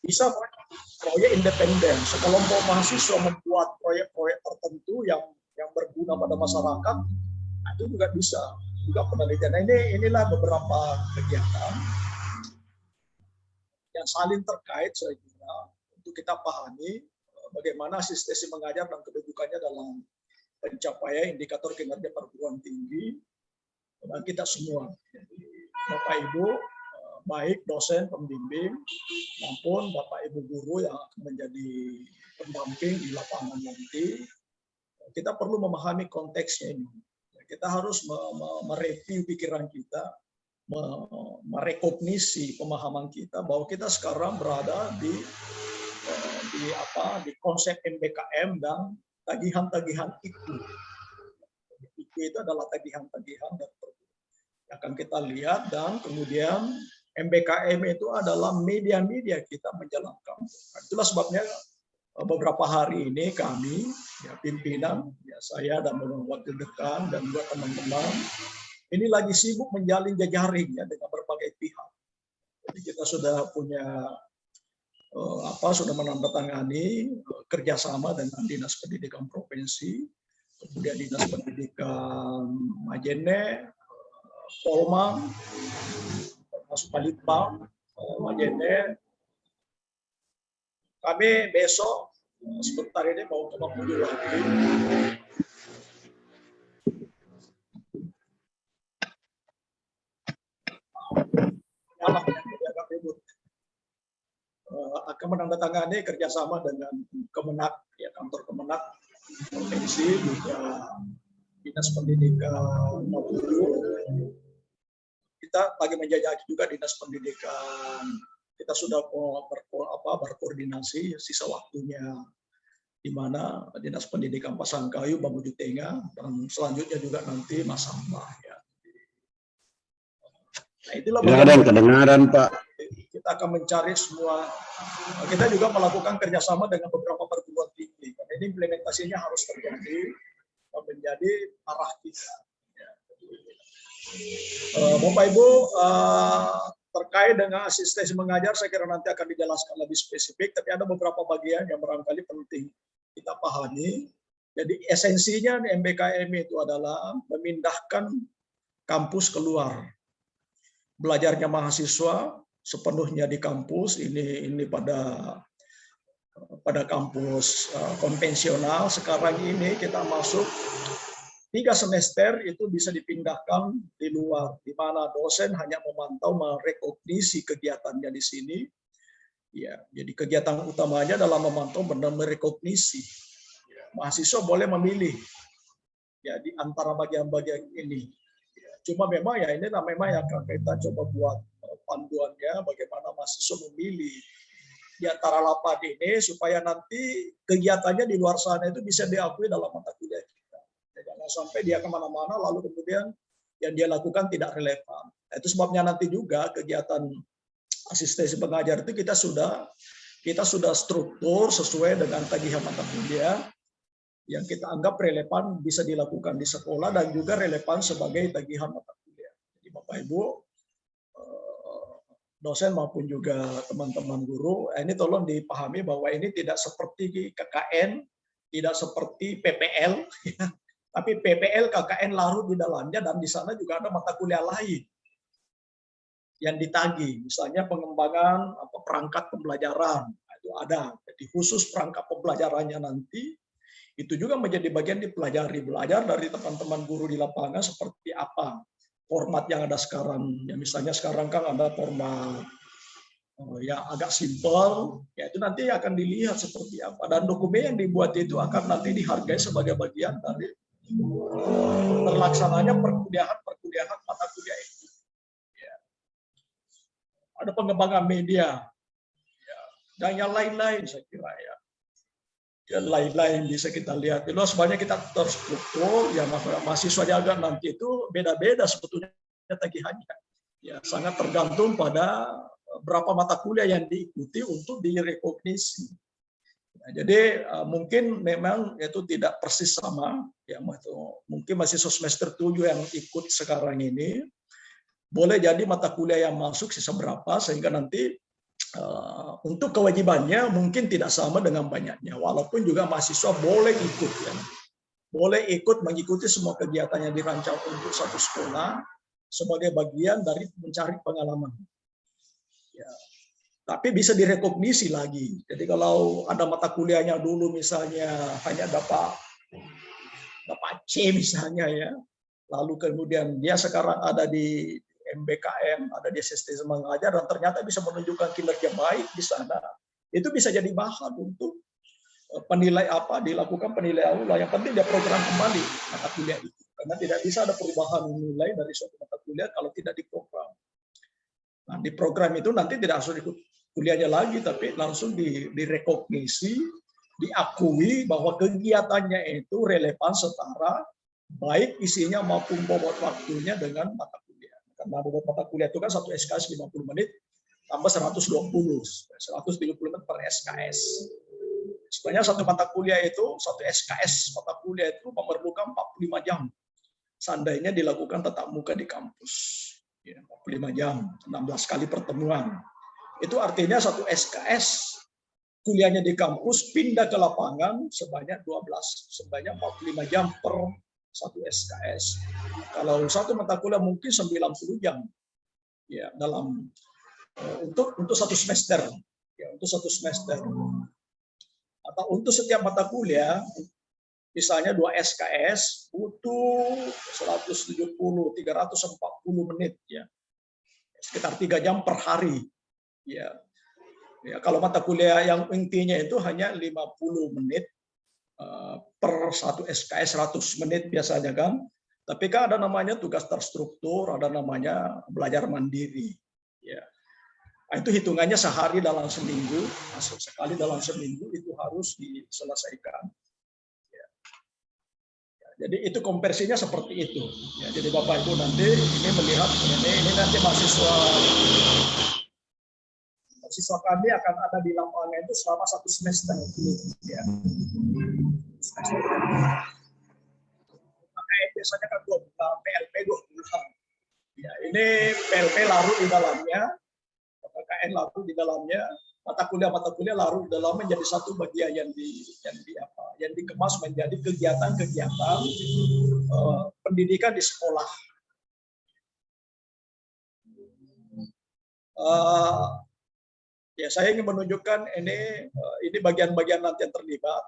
bisa proyek independen. Sekelompok mahasiswa membuat proyek-proyek tertentu yang berguna pada masyarakat, itu juga bisa juga penelitian. Nah, inilah beberapa kegiatan yang saling terkait saya kira untuk kita pahami bagaimana asistensi mengajar dan kedudukannya dalam pencapaian indikator kinerja perguruan tinggi dan kita semua. Jadi, Bapak Ibu, baik dosen pembimbing maupun Bapak Ibu guru yang akan menjadi pendamping di lapangan nanti, kita perlu memahami konteksnya ini. Kita harus mereview pikiran kita, merekognisi pemahaman kita bahwa kita sekarang berada di konsep MBKM dan tagihan-tagihan itu. Itu adalah tagihan-tagihan dan akan kita lihat, dan kemudian MBKM itu adalah media-media kita menjalankan. Itulah sebabnya beberapa hari ini kami, pimpinan, saya dan wakil dekan dan juga teman-teman, ini lagi sibuk menjalin jejaring dengan berbagai pihak. Jadi kita sudah punya sudah menandatangani kerjasama dengan Dinas Pendidikan Provinsi, kemudian Dinas Pendidikan Majene, Polma, termasuk Balitbang, Majene. Kami besok sebentar ini mau ke Mamuju lagi. Akan menandatangani kerjasama dengan Kemenak, kantor Kemenak Provinsi, juga Dinas Pendidikan Mamuju. Kita lagi menjajaki juga Dinas Pendidikan. Kita sudah berkoordinasi sisa waktunya di mana Dinas Pendidikan Pasangkayu, Mamuju Tengah, dan selanjutnya juga nanti Masambah. Nah, itulah kedengaran Pak. Kita akan mencari semua. Kita juga melakukan kerjasama dengan beberapa perguruan tinggi. Karena ini implementasinya harus terjadi menjadi arah kita. Bapak Ibu, terkait dengan asistensi mengajar, saya kira nanti akan dijelaskan lebih spesifik. Tapi ada beberapa bagian yang barangkali penting kita pahami. Jadi esensinya MBKM itu adalah memindahkan kampus keluar. Belajarnya mahasiswa sepenuhnya di kampus, ini pada kampus konvensional. Sekarang ini kita masuk 3 semester itu bisa dipindahkan di luar, di mana dosen hanya memantau, merekognisi kegiatannya di sini. Ya, jadi kegiatan utamanya adalah memantau dan merekognisi. Ya, mahasiswa boleh memilih ya di antara bagian-bagian ini. Cuma memang ya ini memang yang kita coba buat panduannya bagaimana mahasiswa memilih di antara 8 ini supaya nanti kegiatannya di luar sana itu bisa diakui dalam mata kuliah kita. Jangan sampai dia kemana-mana lalu kemudian yang dia lakukan tidak relevan. Itu sebabnya nanti juga kegiatan asistensi pengajar itu kita sudah struktur sesuai dengan tagihan mata kuliah yang kita anggap relevan bisa dilakukan di sekolah dan juga relevan sebagai tagihan mata kuliah. Jadi Bapak Ibu, dosen maupun juga teman-teman guru, ini tolong dipahami bahwa ini tidak seperti KKN, tidak seperti PPL, tapi PPL KKN larut di dalamnya dan di sana juga ada mata kuliah lain yang ditagih, misalnya pengembangan perangkat pembelajaran, itu ada. Jadi khusus perangkat pembelajarannya nanti itu juga menjadi bagian dipelajari, belajar dari teman-teman guru di lapangan seperti apa format yang ada sekarang. Ya, misalnya sekarang kan ada format yang agak simpel, ya itu nanti akan dilihat seperti apa. Dan dokumen yang dibuat itu akan nanti dihargai sebagai bagian dari terlaksananya perkuliahan mata kuliah itu. Ya. Ada pengembangan media, ya, dan yang lain-lain saya kira ya. Ya, lain-lain bisa kita lihat. Itu sebenarnya kita terstruktur, ya mahasiswa jaga nanti itu beda-beda sebetulnya tagihannya. Ya, sangat tergantung pada berapa mata kuliah yang diikuti untuk direkognisi. Nah, jadi mungkin memang itu tidak persis sama. Ya, mungkin mahasiswa semester 7 yang ikut sekarang ini boleh jadi mata kuliah yang masuk sisa berapa sehingga nanti Untuk kewajibannya mungkin tidak sama dengan banyaknya, walaupun juga mahasiswa boleh ikut ya. Boleh ikut mengikuti semua kegiatan yang dirancang untuk satu sekolah sebagai bagian dari mencari pengalaman. Ya. Tapi bisa direkognisi lagi. Jadi kalau ada mata kuliahnya dulu misalnya hanya dapat C misalnya ya, lalu kemudian dia sekarang ada di MBKM, ada di sistem mengajar dan ternyata bisa menunjukkan kinerja baik di sana, itu bisa jadi bahan untuk dilakukan penilaian ulang. Yang penting dia program kembali mata kuliah itu, karena tidak bisa ada perubahan nilai dari suatu mata kuliah kalau tidak diprogram. Nah, di program itu nanti tidak langsung ikut kuliahnya lagi, tapi langsung direkognisi, diakui bahwa kegiatannya itu relevan setara baik isinya maupun bobot waktunya dengan mata kuliah. Karena bobot mata kuliah itu kan satu SKS 50 menit tambah 120 menit per SKS. Sebenarnya satu mata kuliah itu, satu SKS mata kuliah itu memerlukan 45 jam. Seandainya dilakukan tatap muka di kampus. 45 jam, 16 kali pertemuan. Itu artinya satu SKS kuliahnya di kampus pindah ke lapangan sebanyak 45 jam per satu SKS. Kalau satu mata kuliah mungkin 90 jam. Ya, dalam untuk satu semester. Ya, untuk satu semester. Atau untuk setiap mata kuliah, misalnya 2 SKS butuh 170, 340 menit ya. Sekitar 3 jam per hari. Ya. Ya, kalau mata kuliah yang intinya itu hanya 50 menit per satu SKS 100 menit biasanya kan. Tapi kan ada namanya tugas terstruktur, ada namanya belajar mandiri. Ya. Nah, itu hitungannya sehari dalam seminggu, sekali dalam seminggu itu harus diselesaikan. Ya. Ya, jadi itu konversinya seperti itu. Ya, jadi Bapak Ibu nanti ini melihat ini nanti mahasiswa kami akan ada di lapangan itu selama satu semester. Ya. Biasanya kan 2 bulan, PLP 2 bulan. Ya, ini PLP larut di dalamnya, KKN larut di dalamnya, mata kuliah larut di dalamnya menjadi satu bagian yang dikemas menjadi kegiatan-kegiatan pendidikan di sekolah. Ya, saya ingin menunjukkan ini bagian-bagian nanti yang terlibat.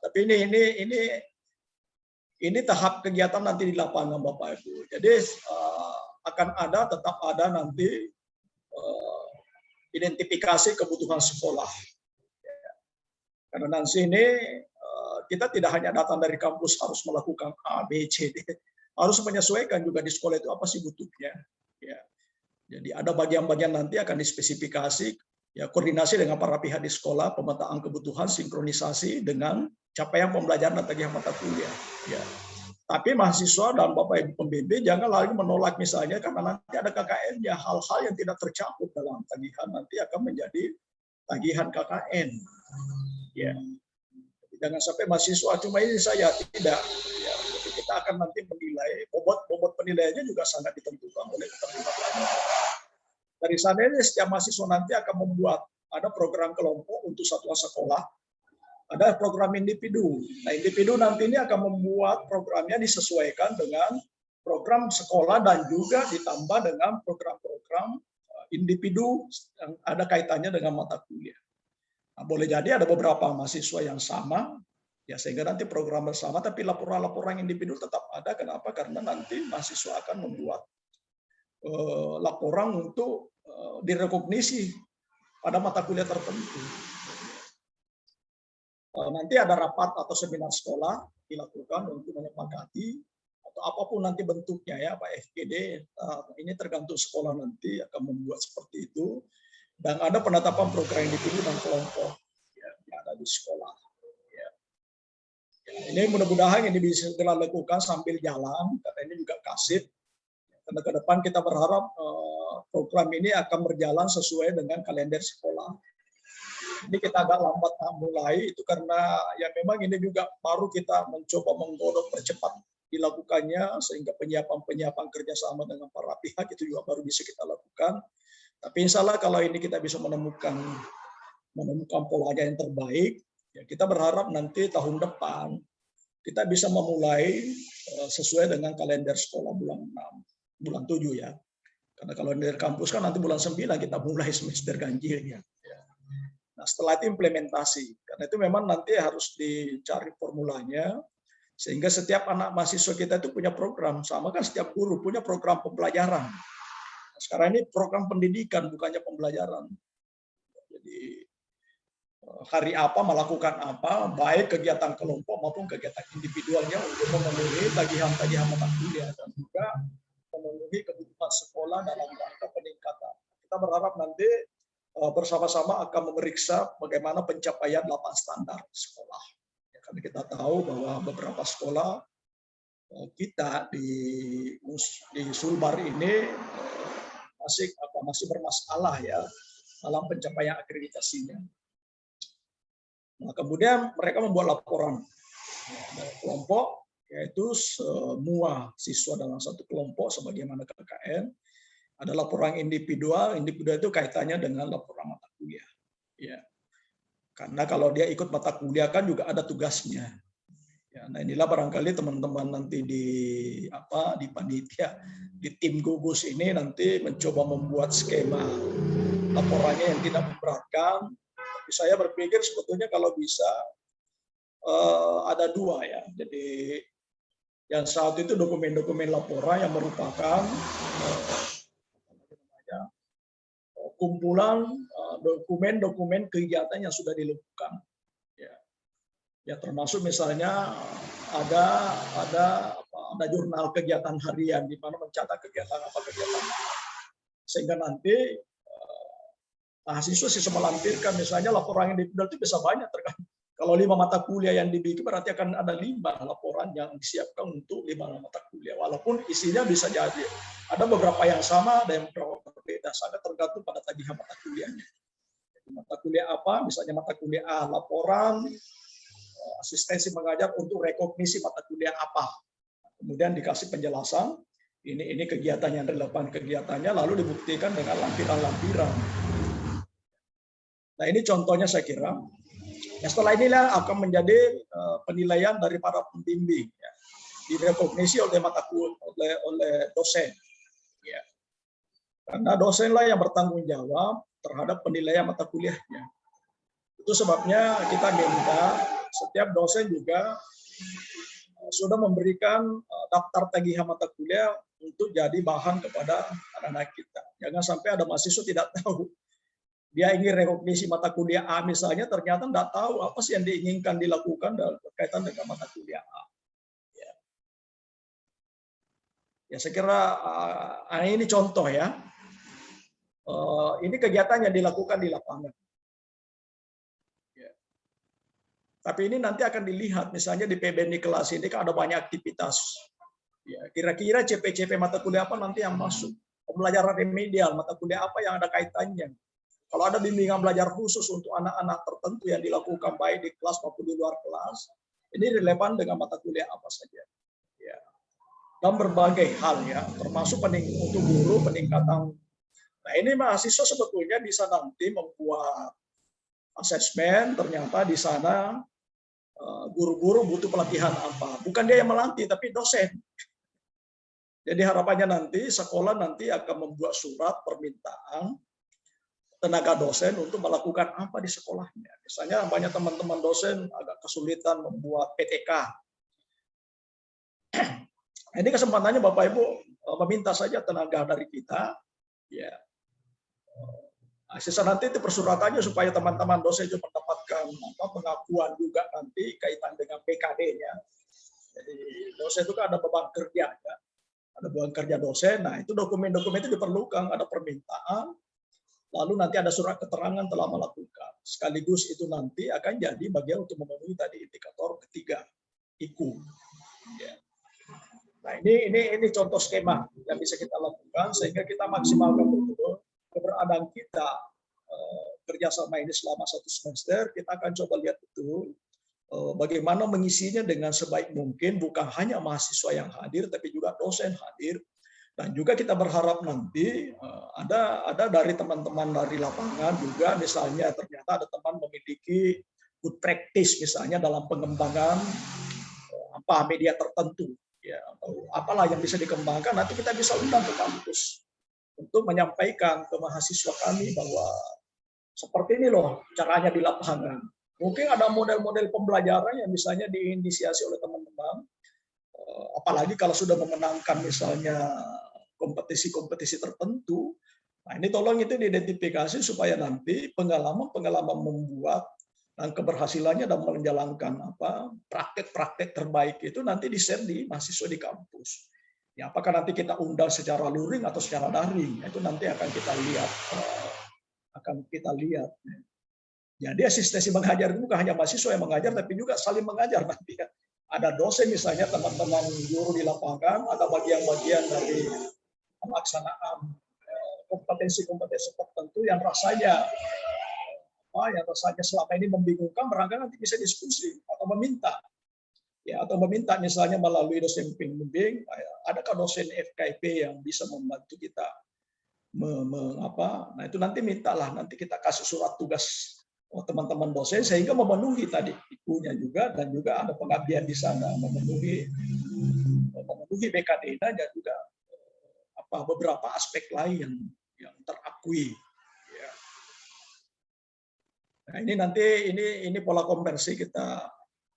Tapi ini tahap kegiatan nanti di lapangan Bapak Ibu. Jadi tetap ada nanti identifikasi kebutuhan sekolah. Karena nanti ini kita tidak hanya datang dari kampus harus melakukan A, B, C, D. Harus menyesuaikan juga di sekolah itu apa sih butuhnya. Ya. Jadi ada bagian-bagian nanti akan dispesifikasi, ya koordinasi dengan para pihak di sekolah, pemetaan kebutuhan, sinkronisasi dengan capaian pembelajaran dan tagihan mata kuliah. Ya. Tapi mahasiswa dan Bapak Ibu pembimbing jangan lagi menolak misalnya karena nanti ada KKN-nya, hal-hal yang tidak tercakup dalam tagihan nanti akan menjadi tagihan KKN. Ya. Jangan sampai mahasiswa cuma ini saya tidak. Ya. Kita akan nanti menilai, bobot penilaiannya juga sangat ditentukan oleh keterlibatan. Dari sana ini setiap mahasiswa nanti akan membuat ada program kelompok untuk satuan sekolah, ada program individu. Nah, individu nanti ini akan membuat programnya disesuaikan dengan program sekolah dan juga ditambah dengan program-program individu yang ada kaitannya dengan mata kuliah. Nah, boleh jadi ada beberapa mahasiswa yang sama, ya sehingga nanti program bersama, tapi laporan-laporan individu tetap ada. Kenapa? Karena nanti mahasiswa akan membuat laporan untuk direkognisi pada mata kuliah tertentu. Nanti ada rapat atau seminar sekolah dilakukan untuk menyepakati atau apapun nanti bentuknya ya Pak FGD, ini tergantung sekolah nanti akan membuat seperti itu, dan ada penetapan program individu dan kelompok ya, yang ada di sekolah. Ya. Ini mudah-mudahan ini bisa dilakukan sambil jalan, karena ini juga kasif. Karena ke depan kita berharap program ini akan berjalan sesuai dengan kalender sekolah. Ini kita agak lambat mulai itu karena ya memang ini juga baru kita mencoba menggodok percepat dilakukannya sehingga penyiapan kerjasama dengan para pihak itu juga baru bisa kita lakukan. Tapi insya Allah kalau ini kita bisa menemukan polanya yang terbaik, ya kita berharap nanti tahun depan kita bisa memulai sesuai dengan kalender sekolah bulan 6, bulan 7 ya. Karena kalau dari kampus kan nanti bulan 9 kita mulai semester ganjilnya. Nah, setelah itu implementasi. Karena itu memang nanti harus dicari formulanya, sehingga setiap anak mahasiswa kita itu punya program. Sama kan setiap guru punya program pembelajaran. Nah, sekarang ini program pendidikan, bukannya pembelajaran. Jadi hari apa melakukan apa, baik kegiatan kelompok maupun kegiatan individualnya untuk memenuhi tagihan-tagihan mata kuliah dan juga memenuhi kebutuhan sekolah dalam rangka peningkatan. Kita berharap nanti bersama-sama akan memeriksa bagaimana pencapaian 8 standar sekolah. Ya, karena kita tahu bahwa beberapa sekolah kita di Sulbar ini masih bermasalah ya dalam pencapaian akreditasinya. Nah, kemudian mereka membuat laporan kelompok, yaitu semua siswa dalam satu kelompok sebagaimana KKN. Ada laporan individual itu kaitannya dengan laporan mata kuliah. Ya. Karena kalau dia ikut mata kuliah kan juga ada tugasnya. Ya, nah inilah barangkali teman-teman nanti di panitia, di tim gugus ini nanti mencoba membuat skema laporannya yang tidak memberatkan. Tapi saya berpikir sebetulnya kalau bisa ada 2 ya. Jadi yang satu itu dokumen-dokumen laporan yang merupakan kumpulan dokumen-dokumen kegiatan yang sudah dilakukan. Ya termasuk misalnya ada jurnal kegiatan harian di mana mencatat kegiatan sehingga nanti mahasiswa siswa melampirkan misalnya laporan yang individual itu bisa banyak tergantung. Kalau 5 mata kuliah yang dibikin berarti akan ada 5 laporan yang disiapkan untuk 5 mata kuliah. Walaupun isinya bisa jadi ada beberapa yang sama, ada yang berbeda, sangat tergantung pada tagihan mata kuliahnya. Mata kuliah apa? Misalnya mata kuliah A, laporan asistensi mengajar untuk rekognisi mata kuliah apa. Kemudian dikasih penjelasan, ini kegiatan yang relevan kegiatannya, lalu dibuktikan dengan lampiran-lampiran. Nah ini contohnya saya kira. Nah, setelah inilah akan menjadi penilaian dari para pembimbing, ya. Direkognisi oleh mata kuliah oleh dosen. Ya. Karena dosenlah yang bertanggung jawab terhadap penilaian mata kuliahnya. Itu sebabnya kita minta setiap dosen juga sudah memberikan daftar tagihan mata kuliah untuk jadi bahan kepada anak-anak kita. Jangan sampai ada mahasiswa tidak tahu. Dia ingin rekognisi mata kuliah A misalnya, ternyata tidak tahu apa sih yang diinginkan dilakukan berkaitan dengan mata kuliah A. Ya saya kira ini contoh ya. Ini kegiatan yang dilakukan di lapangan. Tapi ini nanti akan dilihat, misalnya di PBN kelas ini kan ada banyak aktivitas. Ya, kira-kira CP-CP mata kuliah apa nanti yang masuk? Pembelajaran remedial, mata kuliah apa yang ada kaitannya? Kalau ada bimbingan belajar khusus untuk anak-anak tertentu yang dilakukan baik di kelas maupun di luar kelas, ini relevan dengan mata kuliah apa saja. Ya. Dan berbagai hal ya, termasuk untuk guru peningkatan. Nah ini mahasiswa sebetulnya bisa nanti membuat asesmen, ternyata di sana guru-guru butuh pelatihan apa. Bukan dia yang melatih, tapi dosen. Jadi harapannya nanti sekolah nanti akan membuat surat permintaan tenaga dosen untuk melakukan apa di sekolahnya. Misalnya banyak teman-teman dosen agak kesulitan membuat PTK. Ini kesempatannya Bapak Ibu meminta saja tenaga dari kita. Ya. Sisa nanti itu persuratannya supaya teman-teman dosen juga mendapatkan pengakuan juga nanti kaitan dengan PKD-nya. Jadi dosen itu kan ada beban kerja, ya. Ada beban kerja dosen. Nah itu dokumen-dokumen itu diperlukan, ada permintaan. Lalu nanti ada surat keterangan telah melakukan. Sekaligus itu nanti akan jadi bagian untuk memenuhi tadi indikator ketiga, IKU. Ya. Nah ini contoh skema yang bisa kita lakukan sehingga kita maksimalkan betul keberadaan kita kerjasama ini selama 1 semester. Kita akan coba lihat betul bagaimana mengisinya dengan sebaik mungkin, bukan hanya mahasiswa yang hadir, tapi juga dosen hadir. Dan juga kita berharap nanti ada dari teman-teman dari lapangan juga, misalnya ternyata ada teman memiliki good practice misalnya dalam pengembangan media tertentu, ya, atau apalah yang bisa dikembangkan, nanti kita bisa undang ke kampus untuk menyampaikan ke mahasiswa kami bahwa seperti ini loh caranya di lapangan. Mungkin ada model-model pembelajaran yang misalnya diinisiasi oleh teman-teman, apalagi kalau sudah memenangkan misalnya kompetisi-kompetisi tertentu. Nah, ini tolong itu diidentifikasi supaya nanti pengalaman-pengalaman membuat dan keberhasilannya dalam menjalankan praktek-praktek terbaik itu nanti di-share di mahasiswa di kampus. Ya, apakah nanti kita undang secara luring atau secara daring, itu nanti akan kita lihat. Jadi asistensi mengajar itu bukan hanya mahasiswa yang mengajar, tapi juga saling mengajar nanti. Ada dosen misalnya, teman-teman guru di lapangan, ada bagian-bagian dari pelaksanaan kompetensi-kompetensi tertentu yang rasanya selama ini membingungkan, barangkali nanti bisa diskusi atau meminta. Ya, atau meminta misalnya melalui dosen pembimbing, adakah dosen FKIP yang bisa membantu kita nah itu nanti mintalah, nanti kita kasih surat tugas teman-teman dosen sehingga memenuhi tadi ikunya juga, dan juga ada pengabdian di sana, memenuhi BKD dan juga beberapa aspek lain yang terakui. Ya. Nah, ini nanti ini pola konversi kita,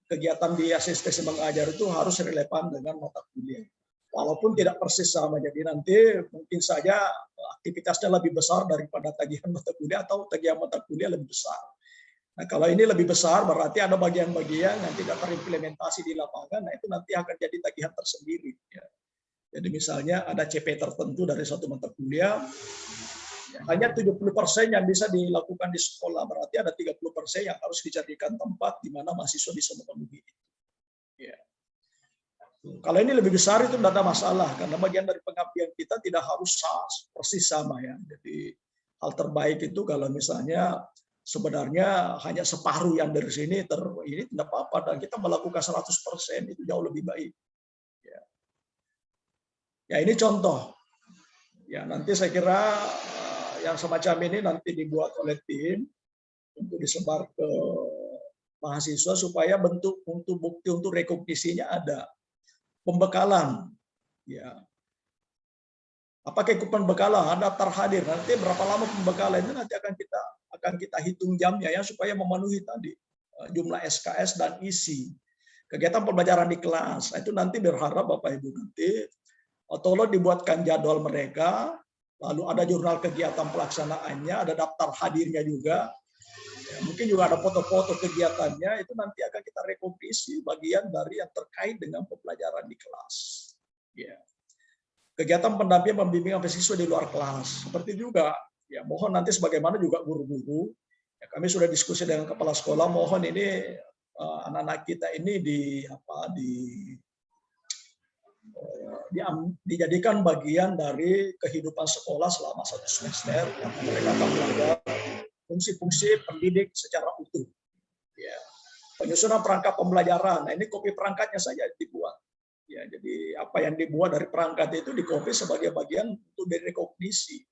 kegiatan di asistensi mengajar itu harus relevan dengan mata kuliah. Walaupun tidak persis sama, jadi nanti mungkin saja aktivitasnya lebih besar daripada tagihan mata kuliah atau tagihan mata kuliah lebih besar. Nah, kalau ini lebih besar berarti ada bagian-bagian yang tidak terimplementasi di lapangan, nah itu nanti akan jadi tagihan tersendiri. Ya. Jadi misalnya ada CP tertentu dari satu mata kuliah, ya, hanya 70% yang bisa dilakukan di sekolah, berarti ada 30% yang harus dijadikan tempat di mana mahasiswa bisa memenuhi. Ya. Kalau ini lebih besar itu tidak ada masalah, karena bagian dari pengabdian kita tidak harus persis sama ya. Jadi hal terbaik itu kalau misalnya sebenarnya hanya separuh yang dari sini ini tidak apa-apa, dan kita melakukan 100% itu jauh lebih baik. Ya ini contoh. Ya nanti saya kira yang semacam ini nanti dibuat oleh tim untuk disebar ke mahasiswa supaya bentuk untuk bukti untuk rekognisinya ada. Pembekalan, ya. Apakah ikut pembekalan? Ada daftar hadir. Nanti berapa lama pembekalan itu nanti akan kita hitung jamnya ya supaya memenuhi tadi jumlah SKS dan isi. Kegiatan pembelajaran di kelas itu nanti berharap Bapak Ibu nanti tolong dibuatkan jadwal mereka, lalu ada jurnal kegiatan pelaksanaannya, ada daftar hadirnya juga. Ya, mungkin juga ada foto-foto kegiatannya, itu nanti akan kita rekognisi bagian dari yang terkait dengan pembelajaran di kelas. Ya. Kegiatan pendampingan pembimbingan siswa di luar kelas, seperti juga, ya mohon nanti sebagaimana juga guru-guru, ya, kami sudah diskusi dengan kepala sekolah, mohon ini anak-anak kita ini dijadikan bagian dari kehidupan sekolah selama 1 semester, yang mereka akan belajar fungsi-fungsi pendidik secara utuh. Ya. Penyusunan perangkat pembelajaran. Nah, ini kopi perangkatnya saja dibuat. Ya, jadi apa yang dibuat dari perangkat itu dikopi sebagai bagian untuk direkognisi.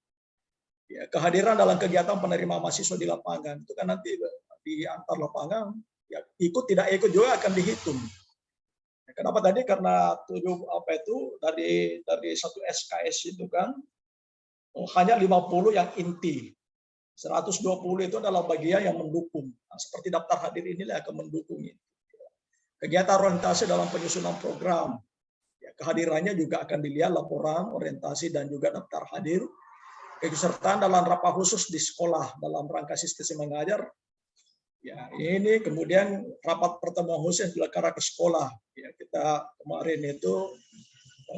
Ya, kehadiran dalam kegiatan penerima mahasiswa di lapangan itu kan nanti di antar lapangan, ya, ikut tidak ikut juga akan dihitung. Kenapa tadi? Karena dari satu SKS itu kan hanya 50 yang inti. 120 itu adalah bagian yang mendukung. Nah, seperti daftar hadir inilah akan mendukung itu. Kegiatan orientasi dalam penyusunan program. Ya, kehadirannya juga akan dilihat laporan, orientasi, dan juga daftar hadir. Keikutsertaan dalam rapat khusus di sekolah dalam rangka asistensi mengajar. Ya, ini kemudian rapat pertemuan khusus yang dilaksanakan ke sekolah. Ya, kita kemarin itu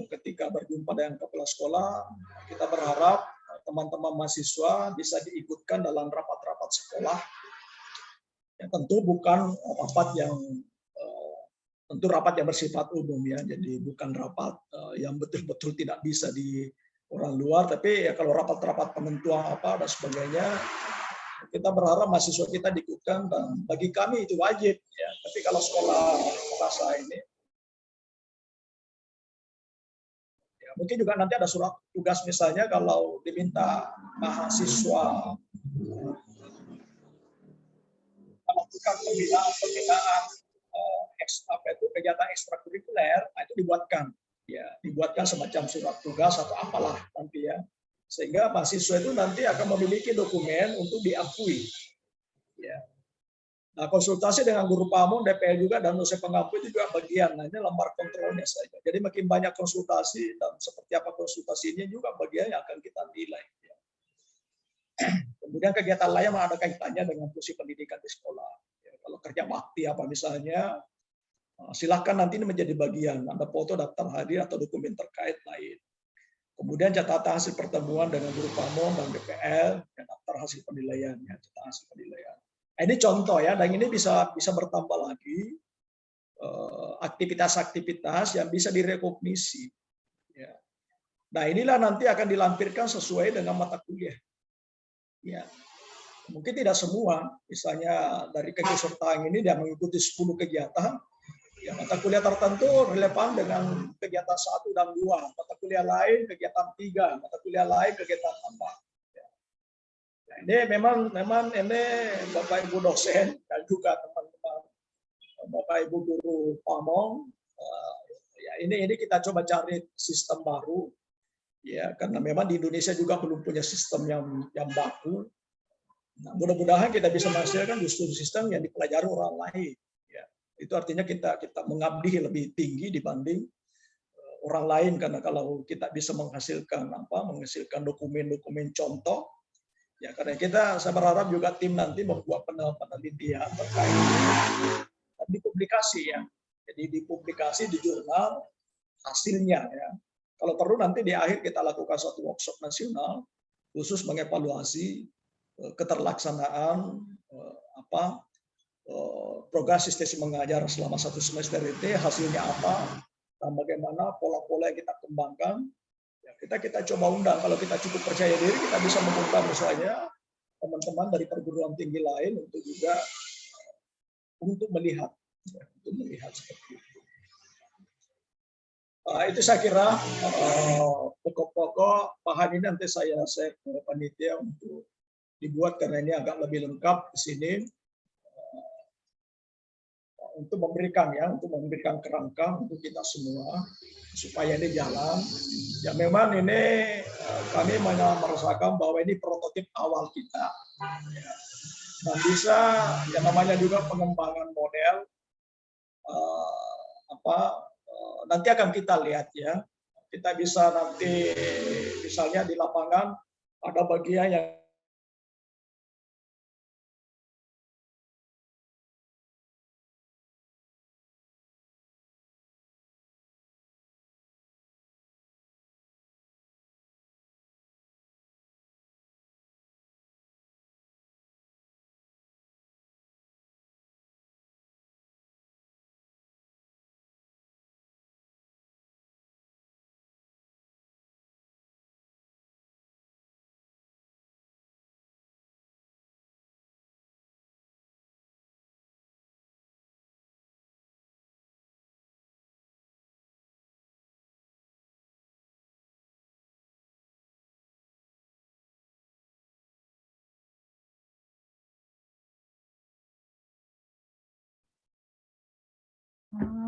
ketika berjumpa dengan kepala sekolah, kita berharap teman-teman mahasiswa bisa diikutkan dalam rapat-rapat sekolah. Ya, tentu bukan rapat yang bersifat umum ya. Jadi bukan rapat yang betul-betul tidak bisa di orang luar, tapi ya kalau rapat-rapat penentuan dan sebagainya, kita berharap mahasiswa kita diikutkan, dan bagi kami itu wajib ya. Tapi kalau sekolah bahasa ini Mungkin juga nanti ada surat tugas misalnya kalau diminta mahasiswa melakukan pembinaan kegiatan ekstrakurikuler, itu dibuatkan, ya, dibuatkan semacam surat tugas atau apalah nanti ya, sehingga mahasiswa itu nanti akan memiliki dokumen untuk diakui. Ya. Nah, konsultasi dengan guru pamong, DPL juga, dan dosen pengampu itu juga bagian. Nah, ini lembar kontrolnya saja. Jadi makin banyak konsultasi dan seperti apa konsultasinya juga bagian yang akan kita nilai. Ya. Kemudian kegiatan lain yang ada kaitannya dengan fungsi pendidikan di sekolah. Ya, kalau kerja bakti apa misalnya, silahkan nanti ini menjadi bagian. Ada foto, daftar hadir, atau dokumen terkait lain. Kemudian catatan hasil pertemuan dengan guru pamong dan DPL, dan daftar hasil penilaiannya, catatan hasil penilaian. Nah, ini contoh ya, dan ini bisa bertambah lagi aktivitas-aktivitas yang bisa direkognisi. Ya. Nah, inilah nanti akan dilampirkan sesuai dengan mata kuliah. Ya. Mungkin tidak semua, misalnya dari keikutsertaan ini dia mengikuti 10 kegiatan, ya, mata kuliah tertentu relevan dengan kegiatan 1 dan 2, mata kuliah lain kegiatan 3, mata kuliah lain kegiatan 4. Ya. Nah, ini memang ini Bapak Ibu dosen dan juga teman-teman Bapak Ibu guru pamong, ya ini kita coba cari sistem baru, ya, karena memang di Indonesia juga belum punya sistem yang baku. Nah, mudah-mudahan kita bisa menghasilkan justru sistem yang dipelajari orang lain. Ya, itu artinya kita mengabdi lebih tinggi dibanding orang lain, karena kalau kita bisa menghasilkan dokumen-dokumen contoh, ya, karena saya berharap juga tim nanti membuat penelitian terkait dipublikasi, ya. Jadi dipublikasi di jurnal hasilnya, ya. Kalau perlu nanti di akhir kita lakukan suatu workshop nasional khusus mengevaluasi keterlaksanaan program sistem mengajar selama 1 semester itu, hasilnya apa, dan bagaimana pola-pola yang kita kembangkan. Ya, kita coba undang, kalau kita cukup percaya diri kita bisa mengundang misalnya teman-teman dari perguruan tinggi lain untuk juga untuk melihat seperti itu. Itu saya kira pokok-pokok bahan ini nanti saya share ke panitia untuk dibuat, karena ini agak lebih lengkap di sini untuk memberikan kerangka untuk kita semua supaya ini jalan. Ya, memang ini kami merasakan bahwa ini prototip awal kita. Ya. Dan bisa yang namanya juga pengembangan model nanti akan kita lihat, ya. Kita bisa nanti misalnya di lapangan ada bagian yang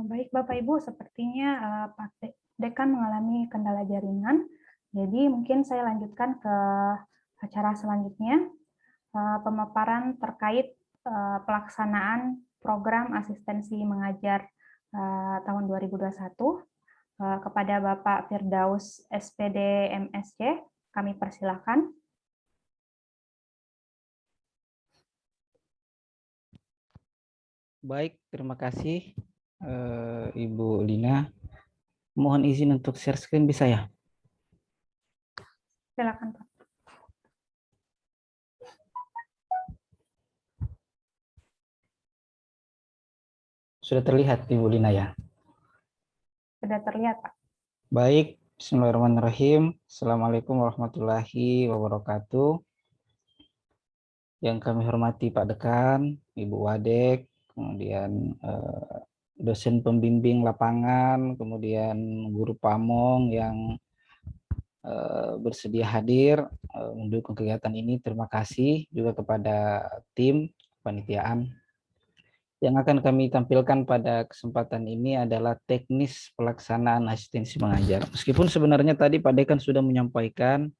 Baik Bapak Ibu, sepertinya Pak Dekan mengalami kendala jaringan, jadi mungkin saya lanjutkan ke acara selanjutnya, pemaparan terkait pelaksanaan program asistensi mengajar tahun 2021 kepada Bapak Firdaus SPD MSc, kami persilahkan. Baik, terima kasih Ibu Lina. Mohon izin untuk share screen, bisa ya? Silakan Pak. Sudah terlihat Ibu Lina ya? Sudah terlihat Pak. Baik, bismillahirrahmanirrahim. Assalamualaikum warahmatullahi wabarakatuh. Yang kami hormati Pak Dekan, Ibu Wadek, kemudian dosen pembimbing lapangan, kemudian guru pamong yang bersedia hadir mendukung kegiatan ini. Terima kasih juga kepada tim kepanitiaan. Yang akan kami tampilkan pada kesempatan ini adalah teknis pelaksanaan asistensi mengajar. Meskipun sebenarnya tadi Pak Dekan sudah menyampaikan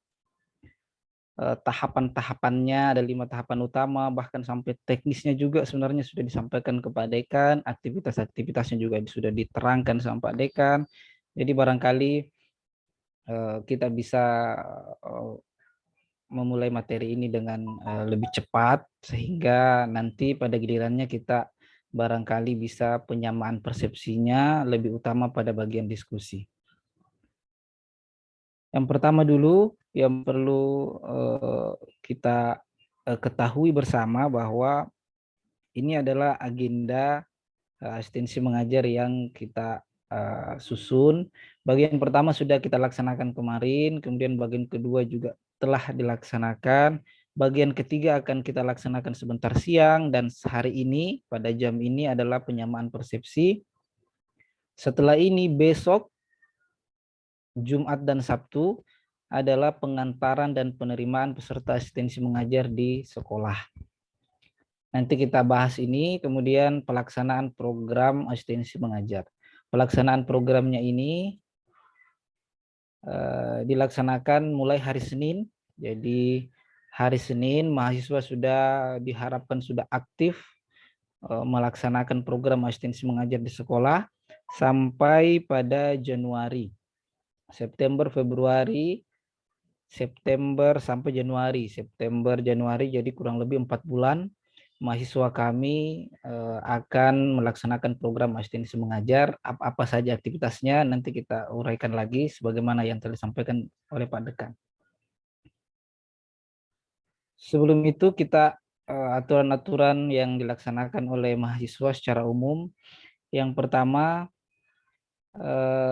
tahapan-tahapannya, ada 5 tahapan utama, bahkan sampai teknisnya juga sebenarnya sudah disampaikan ke Pak Dekan, aktivitas-aktivitasnya juga sudah diterangkan sama Pak Dekan. Jadi barangkali kita bisa memulai materi ini dengan lebih cepat, sehingga nanti pada gilirannya kita barangkali bisa penyamaan persepsinya lebih utama pada bagian diskusi. Yang pertama dulu yang perlu kita ketahui bersama bahwa ini adalah agenda asistensi mengajar yang kita susun. Bagian pertama sudah kita laksanakan kemarin, kemudian bagian kedua juga telah dilaksanakan. Bagian ketiga akan kita laksanakan sebentar siang, dan hari ini pada jam ini adalah penyamaan persepsi. Setelah ini besok Jumat dan Sabtu adalah pengantaran dan penerimaan peserta asistensi mengajar di sekolah. Nanti kita bahas ini, kemudian pelaksanaan program asistensi mengajar. Pelaksanaan programnya ini dilaksanakan mulai hari Senin. Jadi hari Senin mahasiswa sudah diharapkan sudah aktif melaksanakan program asistensi mengajar di sekolah sampai pada Januari. September, Februari, September sampai Januari. September, Januari, jadi kurang lebih 4 bulan mahasiswa kami akan melaksanakan program asistensi mengajar. Apa saja aktivitasnya nanti kita uraikan lagi sebagaimana yang telah disampaikan oleh Pak Dekan. Sebelum itu kita aturan-aturan yang dilaksanakan oleh mahasiswa secara umum. Yang pertama,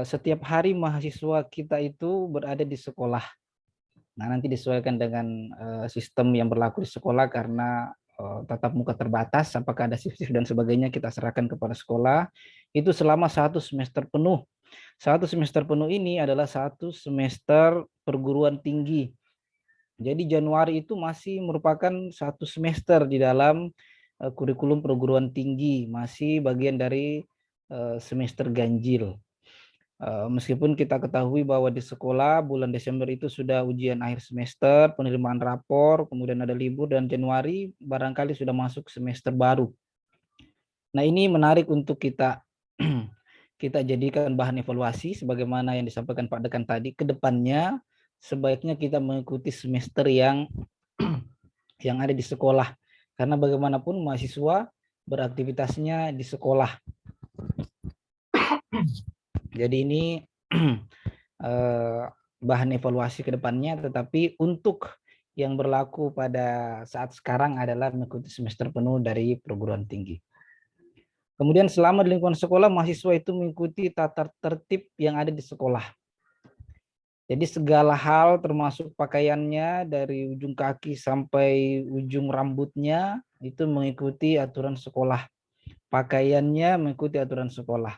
setiap hari mahasiswa kita itu berada di sekolah. Nah, nanti disesuaikan dengan sistem yang berlaku di sekolah, karena tatap muka terbatas, apakah ada shift dan sebagainya kita serahkan kepada sekolah. Itu selama 1 semester penuh. 1 semester penuh ini adalah 1 semester perguruan tinggi. Jadi Januari itu masih merupakan 1 semester di dalam kurikulum perguruan tinggi, masih bagian dari semester ganjil. Meskipun kita ketahui bahwa di sekolah bulan Desember itu sudah ujian akhir semester, penerimaan rapor, kemudian ada libur, dan Januari barangkali sudah masuk semester baru. Nah, ini menarik untuk kita kita jadikan bahan evaluasi sebagaimana yang disampaikan Pak Dekan tadi. Ke depannya sebaiknya kita mengikuti semester yang ada di sekolah, karena bagaimanapun mahasiswa beraktivitasnya di sekolah. Jadi ini bahan evaluasi ke depannya, tetapi untuk yang berlaku pada saat sekarang adalah mengikuti semester penuh dari perguruan tinggi. Kemudian selama di lingkungan sekolah, mahasiswa itu mengikuti tata tertib yang ada di sekolah. Jadi segala hal termasuk pakaiannya dari ujung kaki sampai ujung rambutnya itu mengikuti aturan sekolah. Pakaiannya mengikuti aturan sekolah.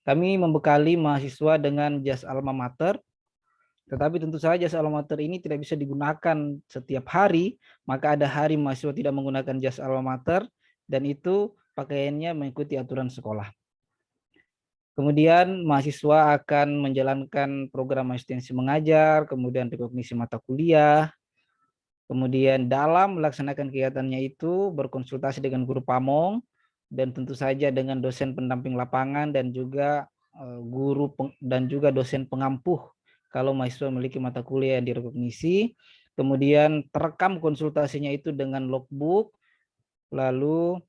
Kami membekali mahasiswa dengan jas alma mater, tetapi tentu saja jas alma mater ini tidak bisa digunakan setiap hari, maka ada hari mahasiswa tidak menggunakan jas alma mater, dan itu pakaiannya mengikuti aturan sekolah. Kemudian mahasiswa akan menjalankan program asistensi mengajar, kemudian rekognisi mata kuliah, kemudian dalam melaksanakan kegiatannya itu berkonsultasi dengan guru pamong, dan tentu saja dengan dosen pendamping lapangan, dan juga guru dan juga dosen pengampuh kalau mahasiswa memiliki mata kuliah yang direkognisi. Kemudian terekam konsultasinya itu dengan logbook, lalu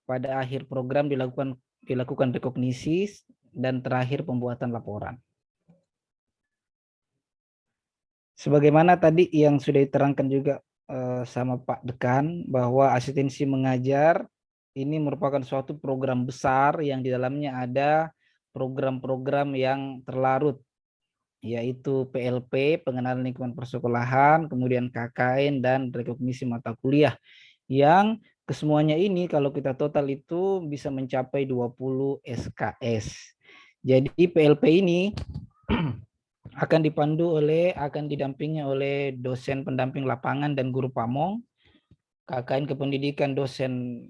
pada akhir program dilakukan rekognisi, dan terakhir pembuatan laporan. Sebagaimana tadi yang sudah diterangkan juga sama Pak Dekan, bahwa asistensi mengajar ini merupakan suatu program besar yang di dalamnya ada program-program yang terlarut, yaitu PLP, pengenalan lingkungan persekolahan, kemudian KKN, dan rekognisi mata kuliah, yang kesemuanya ini kalau kita total itu bisa mencapai 20 SKS. Jadi PLP ini akan didampingi oleh dosen pendamping lapangan dan guru pamong, KKN Kependidikan dosen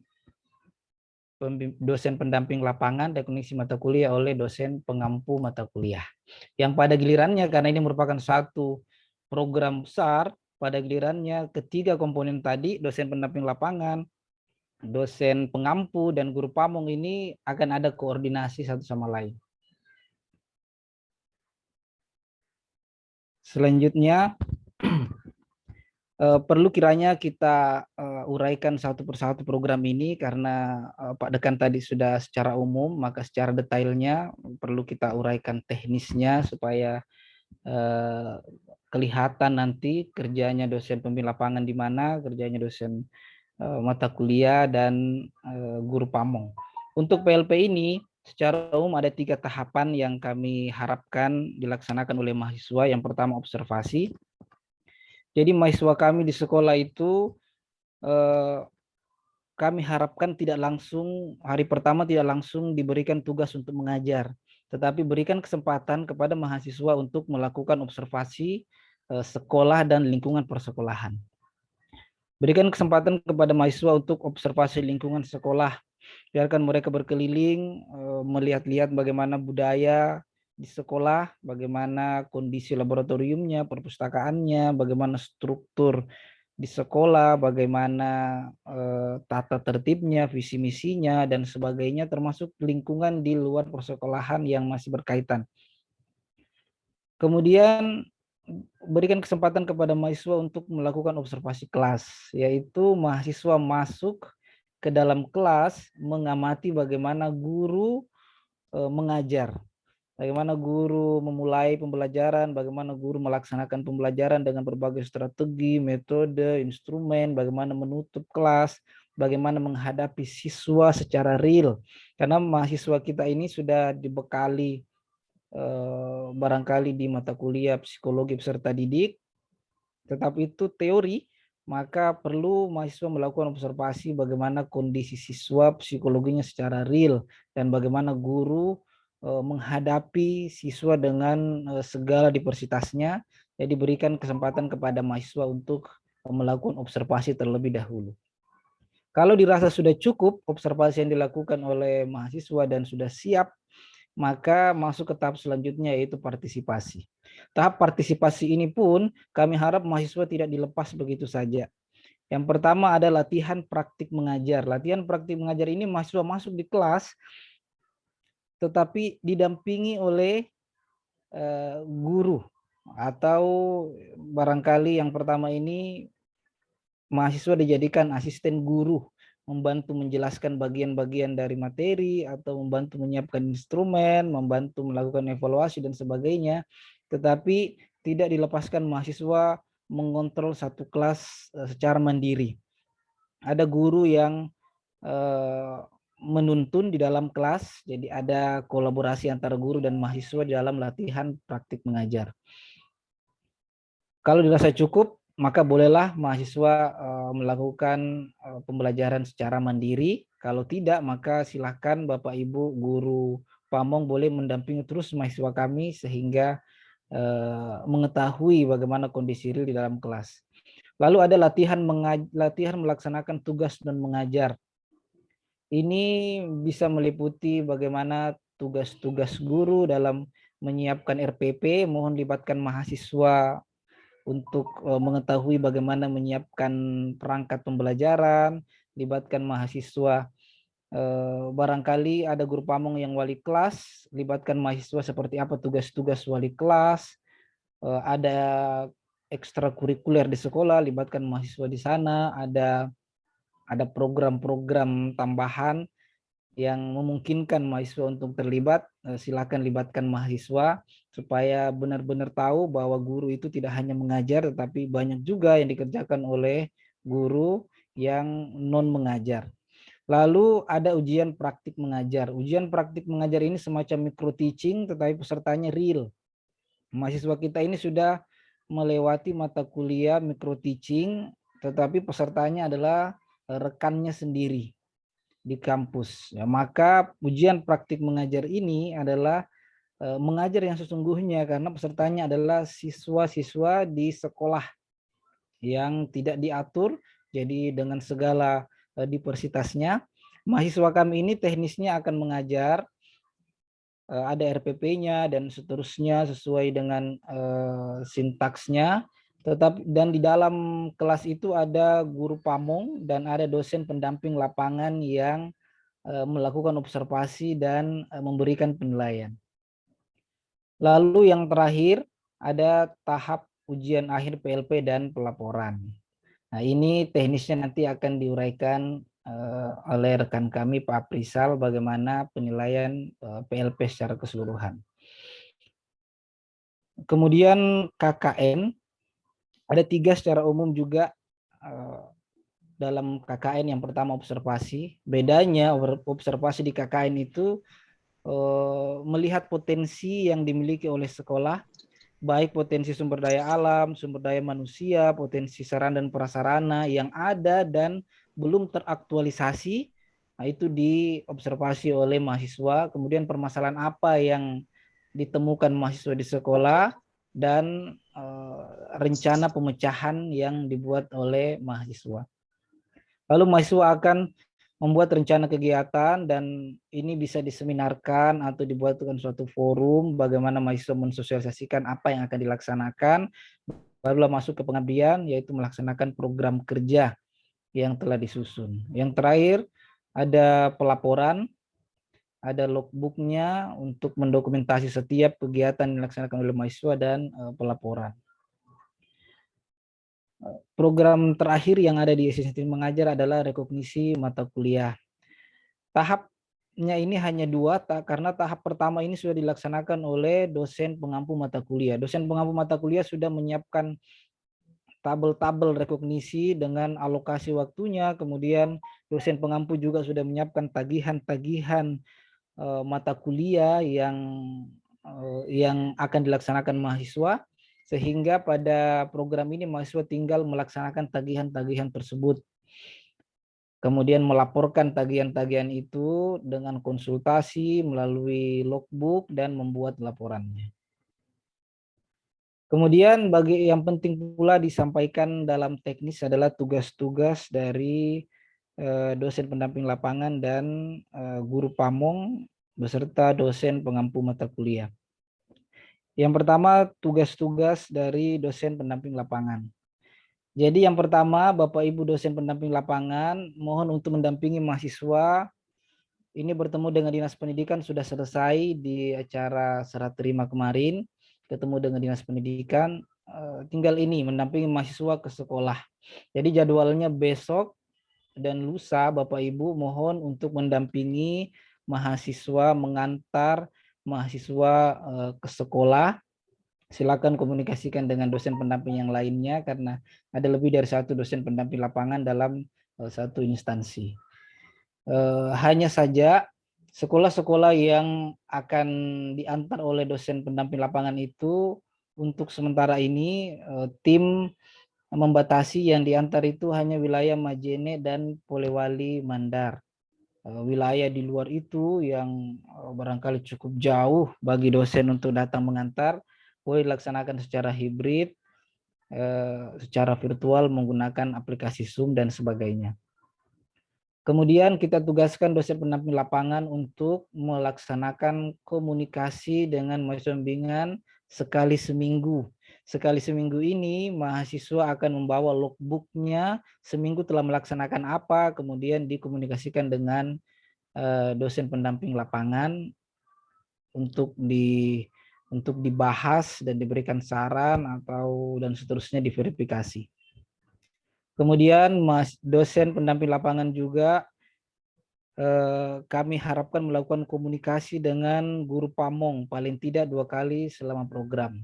pendamping lapangan dan kondisi mata kuliah oleh dosen pengampu mata kuliah. Yang pada gilirannya, karena ini merupakan satu program besar, pada gilirannya ketiga komponen tadi, dosen pendamping lapangan, dosen pengampu, dan guru pamong ini akan ada koordinasi satu sama lain. Selanjutnya, perlu kiranya kita uraikan satu persatu program ini karena Pak Dekan tadi sudah secara umum, maka secara detailnya perlu kita uraikan teknisnya supaya kelihatan nanti kerjanya dosen pembimbing lapangan di mana, kerjanya dosen mata kuliah, dan guru pamong. Untuk PLP ini secara umum ada 3 tahapan yang kami harapkan dilaksanakan oleh mahasiswa. Yang pertama observasi. Jadi mahasiswa kami di sekolah itu kami harapkan tidak langsung, hari pertama tidak langsung diberikan tugas untuk mengajar, tetapi berikan kesempatan kepada mahasiswa untuk melakukan observasi sekolah dan lingkungan persekolahan. Berikan kesempatan kepada mahasiswa untuk observasi lingkungan sekolah. Biarkan mereka berkeliling, melihat-lihat bagaimana budaya di sekolah, bagaimana kondisi laboratoriumnya, perpustakaannya, bagaimana struktur di sekolah, bagaimana tata tertibnya, visi misinya, dan sebagainya, termasuk lingkungan di luar persekolahan yang masih berkaitan. Kemudian berikan kesempatan kepada mahasiswa untuk melakukan observasi kelas, yaitu mahasiswa masuk ke dalam kelas mengamati bagaimana guru mengajar, bagaimana guru memulai pembelajaran, bagaimana guru melaksanakan pembelajaran dengan berbagai strategi, metode, instrumen, bagaimana menutup kelas, bagaimana menghadapi siswa secara real. Karena mahasiswa kita ini sudah dibekali barangkali di mata kuliah psikologi peserta didik, tetapi itu teori, maka perlu mahasiswa melakukan observasi bagaimana kondisi siswa psikologinya secara real dan bagaimana guru menghadapi siswa dengan segala diversitasnya. Jadi berikan kesempatan kepada mahasiswa untuk melakukan observasi terlebih dahulu. Kalau dirasa sudah cukup observasi yang dilakukan oleh mahasiswa dan sudah siap, maka masuk ke tahap selanjutnya, yaitu partisipasi. Tahap partisipasi ini pun kami harap mahasiswa tidak dilepas begitu saja. Yang pertama ada latihan praktik mengajar. Latihan praktik mengajar ini mahasiswa masuk di kelas, tetapi didampingi oleh guru, atau barangkali yang pertama ini mahasiswa dijadikan asisten guru, membantu menjelaskan bagian-bagian dari materi atau membantu menyiapkan instrumen, membantu melakukan evaluasi dan sebagainya, tetapi tidak dilepaskan mahasiswa mengontrol satu kelas secara mandiri. Ada guru yang menuntun di dalam kelas, jadi ada kolaborasi antara guru dan mahasiswa di dalam latihan praktik mengajar. Kalau dirasa cukup, maka bolehlah mahasiswa melakukan pembelajaran secara mandiri. Kalau tidak, maka silakan Bapak Ibu guru pamong boleh mendampingi terus mahasiswa kami sehingga mengetahui bagaimana kondisi real di dalam kelas. Lalu ada latihan melaksanakan tugas dan mengajar. Ini bisa meliputi bagaimana tugas-tugas guru dalam menyiapkan RPP, mohon libatkan mahasiswa untuk mengetahui bagaimana menyiapkan perangkat pembelajaran, libatkan mahasiswa. Barangkali ada guru pamong yang wali kelas, libatkan mahasiswa seperti apa tugas-tugas wali kelas. Ada ekstrakurikuler di sekolah, libatkan mahasiswa di sana. Ada program-program tambahan yang memungkinkan mahasiswa untuk terlibat, silakan libatkan mahasiswa supaya benar-benar tahu bahwa guru itu tidak hanya mengajar, tetapi banyak juga yang dikerjakan oleh guru yang non mengajar. Lalu ada ujian praktik mengajar. Ujian praktik mengajar ini semacam micro teaching, tetapi pesertanya real. Mahasiswa kita ini sudah melewati mata kuliah micro teaching, tetapi pesertanya adalah rekannya sendiri di kampus. Ya, maka ujian praktik mengajar ini adalah mengajar yang sesungguhnya, karena pesertanya adalah siswa-siswa di sekolah yang tidak diatur, jadi dengan segala diversitasnya. Mahasiswa kami ini teknisnya akan mengajar, ada RPP-nya dan seterusnya sesuai dengan sintaksnya. Dan di dalam kelas itu ada guru pamong dan ada dosen pendamping lapangan yang melakukan observasi dan memberikan penilaian. Lalu yang terakhir ada tahap ujian akhir PLP dan pelaporan. Nah, ini teknisnya nanti akan diuraikan oleh rekan kami Pak Aprisal bagaimana penilaian PLP secara keseluruhan. Kemudian KKN ada 3 secara umum juga dalam KKN. Yang pertama observasi. Bedanya observasi di KKN itu melihat potensi yang dimiliki oleh sekolah, baik potensi sumber daya alam, sumber daya manusia, potensi sarana dan prasarana yang ada dan belum teraktualisasi. Nah, itu diobservasi oleh mahasiswa. Kemudian permasalahan apa yang ditemukan mahasiswa di sekolah dan rencana pemecahan yang dibuat oleh mahasiswa. Lalu mahasiswa akan membuat rencana kegiatan dan ini bisa diseminarkan atau dibuatkan suatu forum bagaimana mahasiswa mensosialisasikan apa yang akan dilaksanakan. Barulah masuk ke pengabdian, yaitu melaksanakan program kerja yang telah disusun. Yang terakhir ada pelaporan, ada logbooknya untuk mendokumentasi setiap kegiatan yang dilaksanakan oleh mahasiswa dan pelaporan. Program terakhir yang ada di esensi mengajar adalah rekognisi mata kuliah. Tahapnya ini hanya 2, karena tahap pertama ini sudah dilaksanakan oleh dosen pengampu mata kuliah. Dosen pengampu mata kuliah sudah menyiapkan tabel-tabel rekognisi dengan alokasi waktunya, kemudian dosen pengampu juga sudah menyiapkan tagihan-tagihan mata kuliah yang akan dilaksanakan mahasiswa, sehingga pada program ini mahasiswa tinggal melaksanakan tagihan-tagihan tersebut. Kemudian melaporkan tagihan-tagihan itu dengan konsultasi melalui logbook dan membuat laporannya. Kemudian bagi yang penting pula disampaikan dalam teknis adalah tugas-tugas dari dosen pendamping lapangan dan guru pamong beserta dosen pengampu mata kuliah. Yang pertama, tugas-tugas dari dosen pendamping lapangan. Jadi yang pertama, Bapak Ibu dosen pendamping lapangan, mohon untuk mendampingi mahasiswa. Ini bertemu dengan Dinas Pendidikan sudah selesai di acara serah terima kemarin, ketemu dengan Dinas Pendidikan, tinggal ini mendampingi mahasiswa ke sekolah. Jadi jadwalnya besok dan lusa Bapak Ibu mohon untuk mendampingi mahasiswa, mengantar mahasiswa ke sekolah. Silakan komunikasikan dengan dosen pendamping yang lainnya karena ada lebih dari 1 dosen pendamping lapangan dalam satu instansi. Hanya saja sekolah-sekolah yang akan diantar oleh dosen pendamping lapangan itu untuk sementara ini tim membatasi yang diantar itu hanya wilayah Majene dan Polewali Mandar. Wilayah di luar itu yang barangkali cukup jauh bagi dosen untuk datang mengantar, boleh dilaksanakan secara hibrid, secara virtual menggunakan aplikasi Zoom dan sebagainya. Kemudian kita tugaskan dosen pendamping lapangan untuk melaksanakan komunikasi dengan mahasiswa bimbingan sekali seminggu. Sekali seminggu ini mahasiswa akan membawa logbooknya seminggu telah melaksanakan apa, kemudian dikomunikasikan dengan dosen pendamping lapangan untuk dibahas dan diberikan saran atau dan seterusnya diverifikasi. Kemudian dosen pendamping lapangan juga kami harapkan melakukan komunikasi dengan guru pamong paling tidak 2 kali selama program.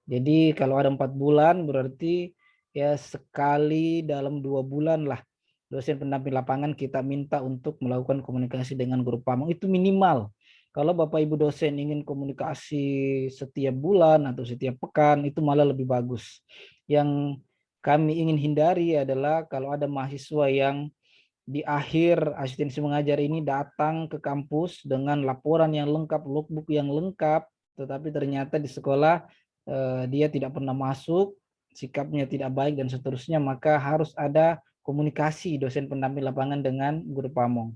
Jadi kalau ada 4 bulan berarti ya sekali dalam 2 bulan lah dosen pendamping lapangan kita minta untuk melakukan komunikasi dengan guru pamong, itu minimal. Kalau Bapak Ibu dosen ingin komunikasi setiap bulan atau setiap pekan itu malah lebih bagus. Yang kami ingin hindari adalah kalau ada mahasiswa yang di akhir asistensi mengajar ini datang ke kampus dengan laporan yang lengkap, logbook yang lengkap, tetapi ternyata di sekolah dia tidak pernah masuk, sikapnya tidak baik dan seterusnya, maka harus ada komunikasi dosen pendamping lapangan dengan guru pamong.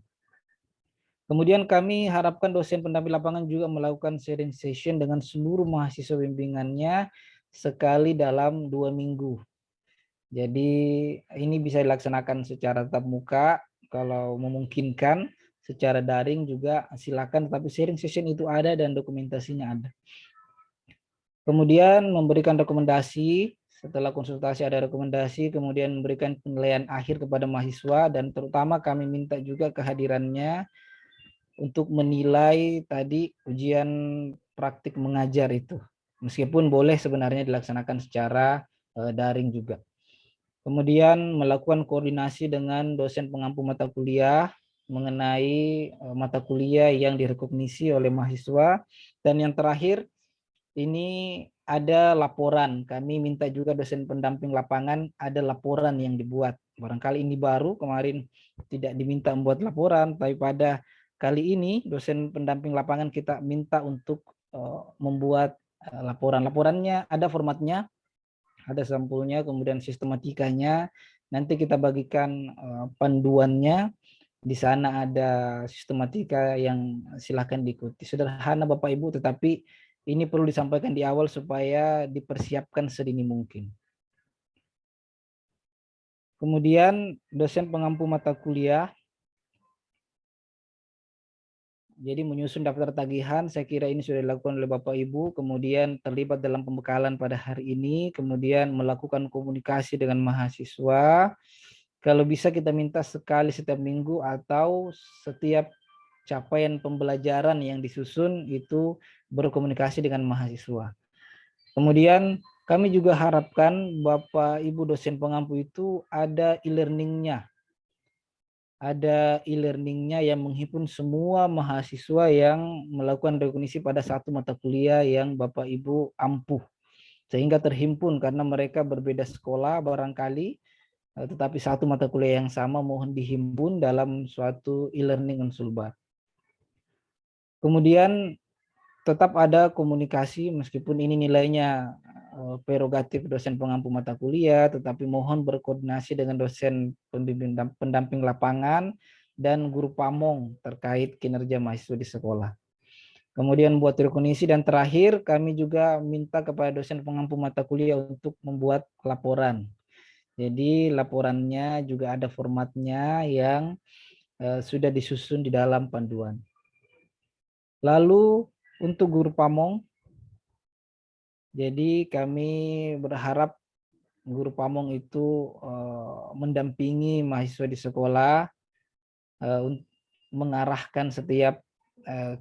Kemudian kami harapkan dosen pendamping lapangan juga melakukan sharing session dengan seluruh mahasiswa bimbingannya sekali dalam 2 minggu. Jadi ini bisa dilaksanakan secara tatap muka, kalau memungkinkan secara daring juga silakan, tapi sharing session itu ada dan dokumentasinya ada. Kemudian memberikan rekomendasi, setelah konsultasi ada rekomendasi, kemudian memberikan penilaian akhir kepada mahasiswa, dan terutama kami minta juga kehadirannya untuk menilai tadi ujian praktik mengajar itu. Meskipun boleh sebenarnya dilaksanakan secara daring juga. Kemudian melakukan koordinasi dengan dosen pengampu mata kuliah mengenai mata kuliah yang direkognisi oleh mahasiswa. Dan yang terakhir, ini ada laporan. Kami minta juga dosen pendamping lapangan ada laporan yang dibuat. Barangkali ini baru, kemarin tidak diminta membuat laporan, tapi pada kali ini dosen pendamping lapangan kita minta untuk membuat laporan. Laporannya ada formatnya, ada sampulnya, kemudian sistematikanya. Nanti kita bagikan panduannya. Di sana ada sistematika yang silakan diikuti. Sederhana Bapak Ibu, tetapi ini perlu disampaikan di awal supaya dipersiapkan sedini mungkin. Kemudian dosen pengampu mata kuliah. Jadi menyusun daftar tagihan, saya kira ini sudah dilakukan oleh Bapak Ibu, kemudian terlibat dalam pembekalan pada hari ini, kemudian melakukan komunikasi dengan mahasiswa. Kalau bisa kita minta sekali setiap minggu atau setiap capaian pembelajaran yang disusun itu berkomunikasi dengan mahasiswa. Kemudian kami juga harapkan Bapak Ibu dosen pengampu itu ada e-learningnya. Ada e-learningnya yang menghimpun semua mahasiswa yang melakukan rekognisi pada satu mata kuliah yang Bapak Ibu ampuh. Sehingga terhimpun karena mereka berbeda sekolah barangkali, tetapi satu mata kuliah yang sama mohon dihimpun dalam suatu e-learning Unsulbar. Kemudian tetap ada komunikasi meskipun ini nilainya prerogatif dosen pengampu mata kuliah, tetapi mohon berkoordinasi dengan dosen pendamping lapangan dan guru pamong terkait kinerja mahasiswa di sekolah. Kemudian buat rekognisi, dan terakhir kami juga minta kepada dosen pengampu mata kuliah untuk membuat laporan. Jadi laporannya juga ada formatnya yang sudah disusun di dalam panduan. Lalu untuk guru pamong, jadi kami berharap guru pamong itu mendampingi mahasiswa di sekolah, mengarahkan setiap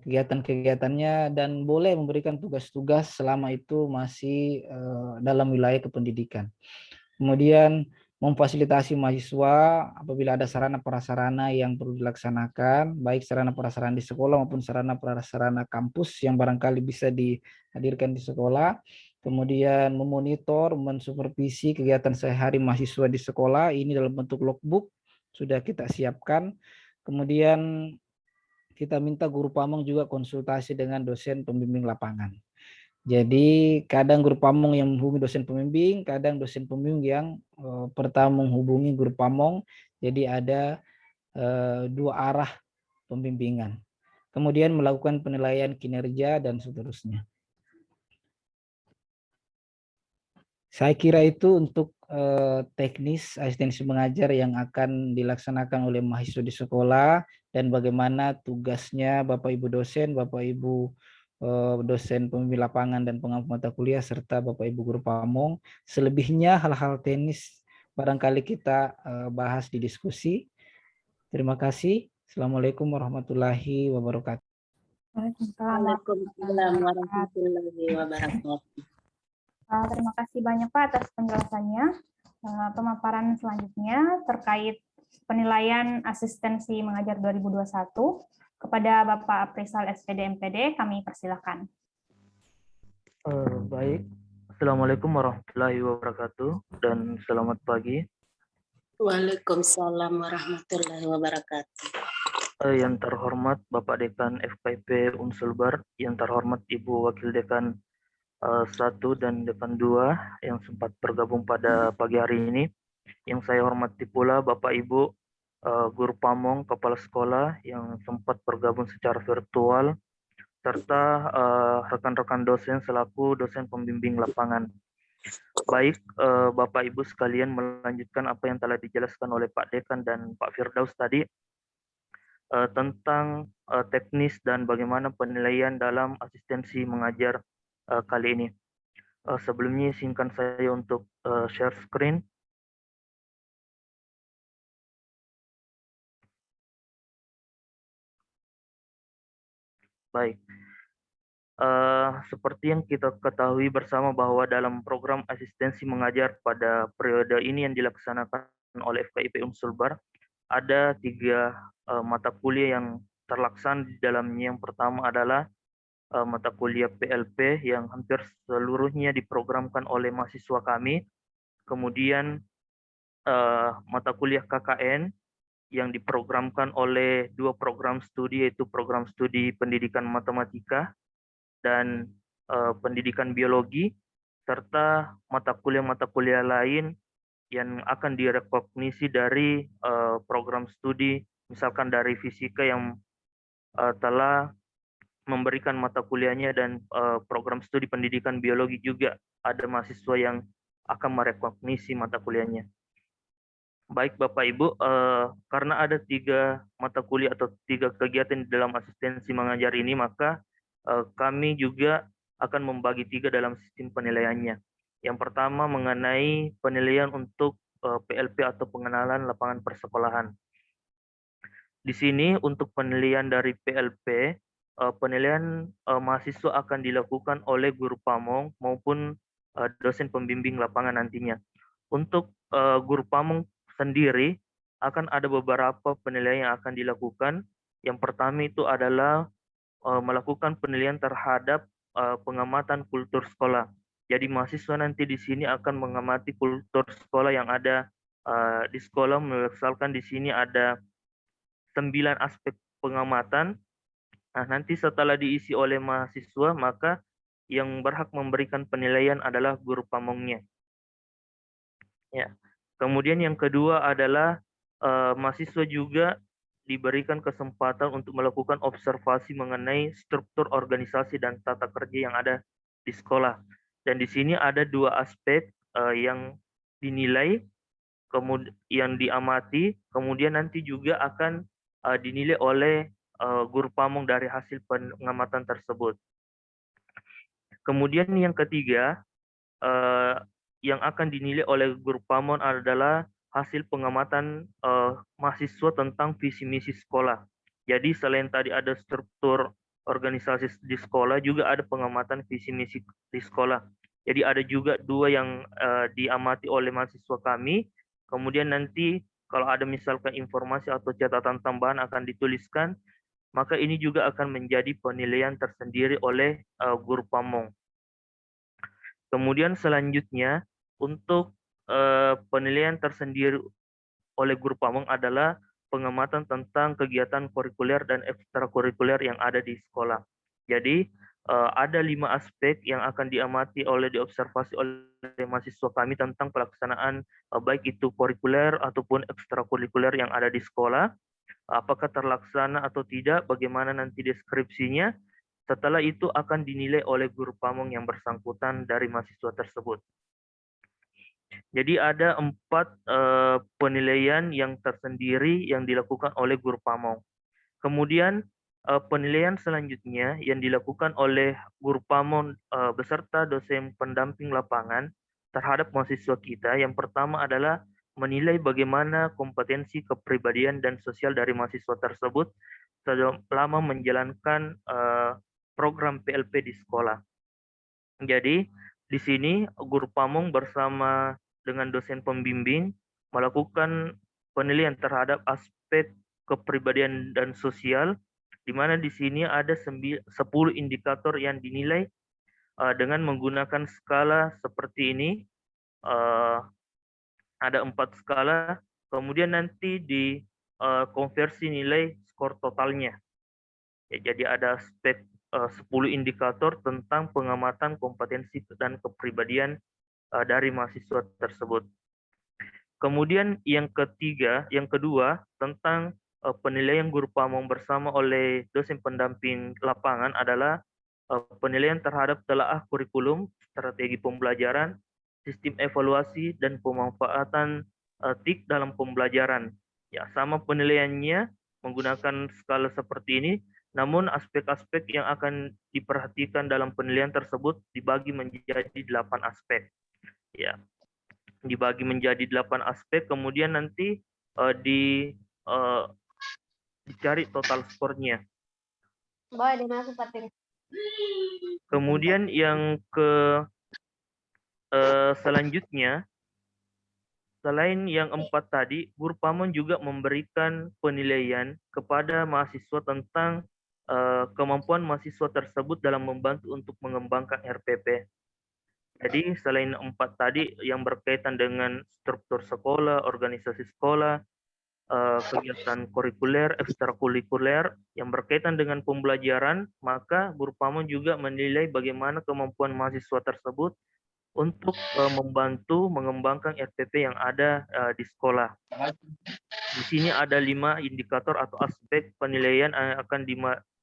kegiatan-kegiatannya, dan boleh memberikan tugas-tugas selama itu masih dalam wilayah kependidikan. Kemudian memfasilitasi mahasiswa apabila ada sarana prasarana yang perlu dilaksanakan, baik sarana prasarana di sekolah maupun sarana prasarana kampus yang barangkali bisa dihadirkan di sekolah. Kemudian memonitor, mensupervisi kegiatan sehari mahasiswa di sekolah, ini dalam bentuk logbook sudah kita siapkan. Kemudian kita minta guru pamong juga konsultasi dengan dosen pembimbing lapangan. Jadi kadang guru pamong yang menghubungi dosen pembimbing, kadang dosen pembimbing yang pertama menghubungi guru pamong. Jadi ada dua arah pembimbingan. Kemudian melakukan penilaian kinerja dan seterusnya. Saya kira itu untuk teknis asistensi mengajar yang akan dilaksanakan oleh mahasiswa di sekolah dan bagaimana tugasnya Bapak Ibu dosen, Bapak Ibu dosen pembimbing lapangan dan pengampu mata kuliah serta Bapak Ibu guru pamong. Selebihnya hal-hal teknis barangkali kita bahas di diskusi. Terima kasih. Assalamualaikum warahmatullahi wabarakatuh. Waalaikumsalam warahmatullahi wabarakatuh. Terima kasih banyak Pak atas penjelasannya. Pemaparan selanjutnya terkait penilaian asistensi mengajar 2021. Kepada Bapak Aprisal SPD MPD, kami persilakan. Baik, Assalamualaikum warahmatullahi wabarakatuh dan selamat pagi. Waalaikumsalam warahmatullahi wabarakatuh. Yang terhormat Bapak Dekan FKIP Unsulbar, yang terhormat Ibu Wakil Dekan 1 dan Dekan 2 yang sempat bergabung pada pagi hari ini. Yang saya hormati pula Bapak Ibu Guru Pamong, Kepala Sekolah yang sempat bergabung secara virtual, serta rekan-rekan dosen selaku dosen pembimbing lapangan. Baik, Bapak Ibu sekalian, melanjutkan apa yang telah dijelaskan oleh Pak Dekan dan Pak Firdaus tadi tentang teknis dan bagaimana penilaian dalam asistensi mengajar kali ini. Sebelumnya izinkan saya untuk share screen. Baik. Seperti yang kita ketahui bersama bahwa dalam program asistensi mengajar pada periode ini yang dilaksanakan oleh FKIP Unsulbar, ada 3 mata kuliah yang terlaksana di dalamnya. Yang pertama adalah mata kuliah PLP yang hampir seluruhnya diprogramkan oleh mahasiswa kami. Kemudian mata kuliah KKN yang diprogramkan oleh 2 program studi, yaitu program studi pendidikan matematika dan pendidikan biologi, serta mata kuliah lain yang akan direkognisi dari program studi, misalkan dari fisika yang telah memberikan mata kuliahnya, dan program studi pendidikan biologi juga ada mahasiswa yang akan merekognisi mata kuliahnya. Baik Bapak Ibu, karena ada 3 mata kuliah atau 3 kegiatan dalam asistensi mengajar ini, maka kami juga akan membagi 3 dalam sistem penilaiannya. Yang pertama mengenai penilaian untuk PLP atau pengenalan lapangan persekolahan. Di sini untuk penilaian dari PLP, penilaian mahasiswa akan dilakukan oleh guru pamong maupun dosen pembimbing lapangan nantinya. Untuk guru pamong sendiri akan ada beberapa penilaian yang akan dilakukan. Yang pertama itu adalah melakukan penilaian terhadap pengamatan kultur sekolah. Jadi mahasiswa nanti di sini akan mengamati kultur sekolah yang ada di sekolah, misalkan di sini ada 9 aspek pengamatan. Nah, nanti setelah diisi oleh mahasiswa, maka yang berhak memberikan penilaian adalah guru pamongnya. Ya. Kemudian yang kedua adalah mahasiswa juga diberikan kesempatan untuk melakukan observasi mengenai struktur organisasi dan tata kerja yang ada di sekolah. Dan di sini ada 2 aspek yang dinilai, kemudian yang diamati, kemudian nanti juga akan dinilai oleh guru pamong dari hasil pengamatan tersebut. Kemudian yang ketiga, yang akan dinilai oleh guru pamong adalah hasil pengamatan mahasiswa tentang visi misi sekolah. Jadi selain tadi ada struktur organisasi di sekolah, juga ada pengamatan visi misi di sekolah. Jadi ada juga 2 yang diamati oleh mahasiswa kami. Kemudian nanti kalau ada misalkan informasi atau catatan tambahan akan dituliskan, maka ini juga akan menjadi penilaian tersendiri oleh guru pamong. Kemudian selanjutnya untuk penilaian tersendiri oleh guru pamong adalah pengamatan tentang kegiatan kurikuler dan ekstrakurikuler yang ada di sekolah. Jadi ada 5 aspek yang akan diamati diobservasi oleh mahasiswa kami tentang pelaksanaan baik itu kurikuler ataupun ekstrakurikuler yang ada di sekolah. Apakah terlaksana atau tidak, bagaimana nanti deskripsinya. Setelah itu akan dinilai oleh guru pamong yang bersangkutan dari mahasiswa tersebut. Jadi ada 4 penilaian yang tersendiri yang dilakukan oleh guru pamong. Kemudian penilaian selanjutnya yang dilakukan oleh guru pamong beserta dosen pendamping lapangan terhadap mahasiswa kita. Yang pertama adalah menilai bagaimana kompetensi kepribadian dan sosial dari mahasiswa tersebut selama menjalankan program PLP di sekolah. Jadi di sini guru pamong bersama dengan dosen pembimbing melakukan penilaian terhadap aspek kepribadian dan sosial, di mana di sini ada 10 indikator yang dinilai dengan menggunakan skala seperti ini. Ada 4 skala, kemudian nanti di konversi nilai skor totalnya. Ya, jadi ada aspek 10 indikator tentang pengamatan kompetensi dan kepribadian dari mahasiswa tersebut. Kemudian yang kedua tentang penilaian guru pamong bersama oleh dosen pendamping lapangan adalah penilaian terhadap telaah kurikulum, strategi pembelajaran, sistem evaluasi dan pemanfaatan TIK dalam pembelajaran. Ya, sama penilaiannya menggunakan skala seperti ini, namun aspek-aspek yang akan diperhatikan dalam penilaian tersebut dibagi menjadi 8 aspek. Ya, dibagi menjadi 8 aspek, kemudian nanti dicari total skornya. Kemudian yang selanjutnya, selain yang 4 tadi, guru pamong juga memberikan penilaian kepada mahasiswa tentang kemampuan mahasiswa tersebut dalam membantu untuk mengembangkan RPP. Jadi selain 4 tadi yang berkaitan dengan struktur sekolah, organisasi sekolah, kegiatan kurikuler, ekstrakurikuler yang berkaitan dengan pembelajaran, maka guru pamong juga menilai bagaimana kemampuan mahasiswa tersebut untuk membantu mengembangkan RPP yang ada di sekolah. Di sini ada 5 indikator atau aspek penilaian yang akan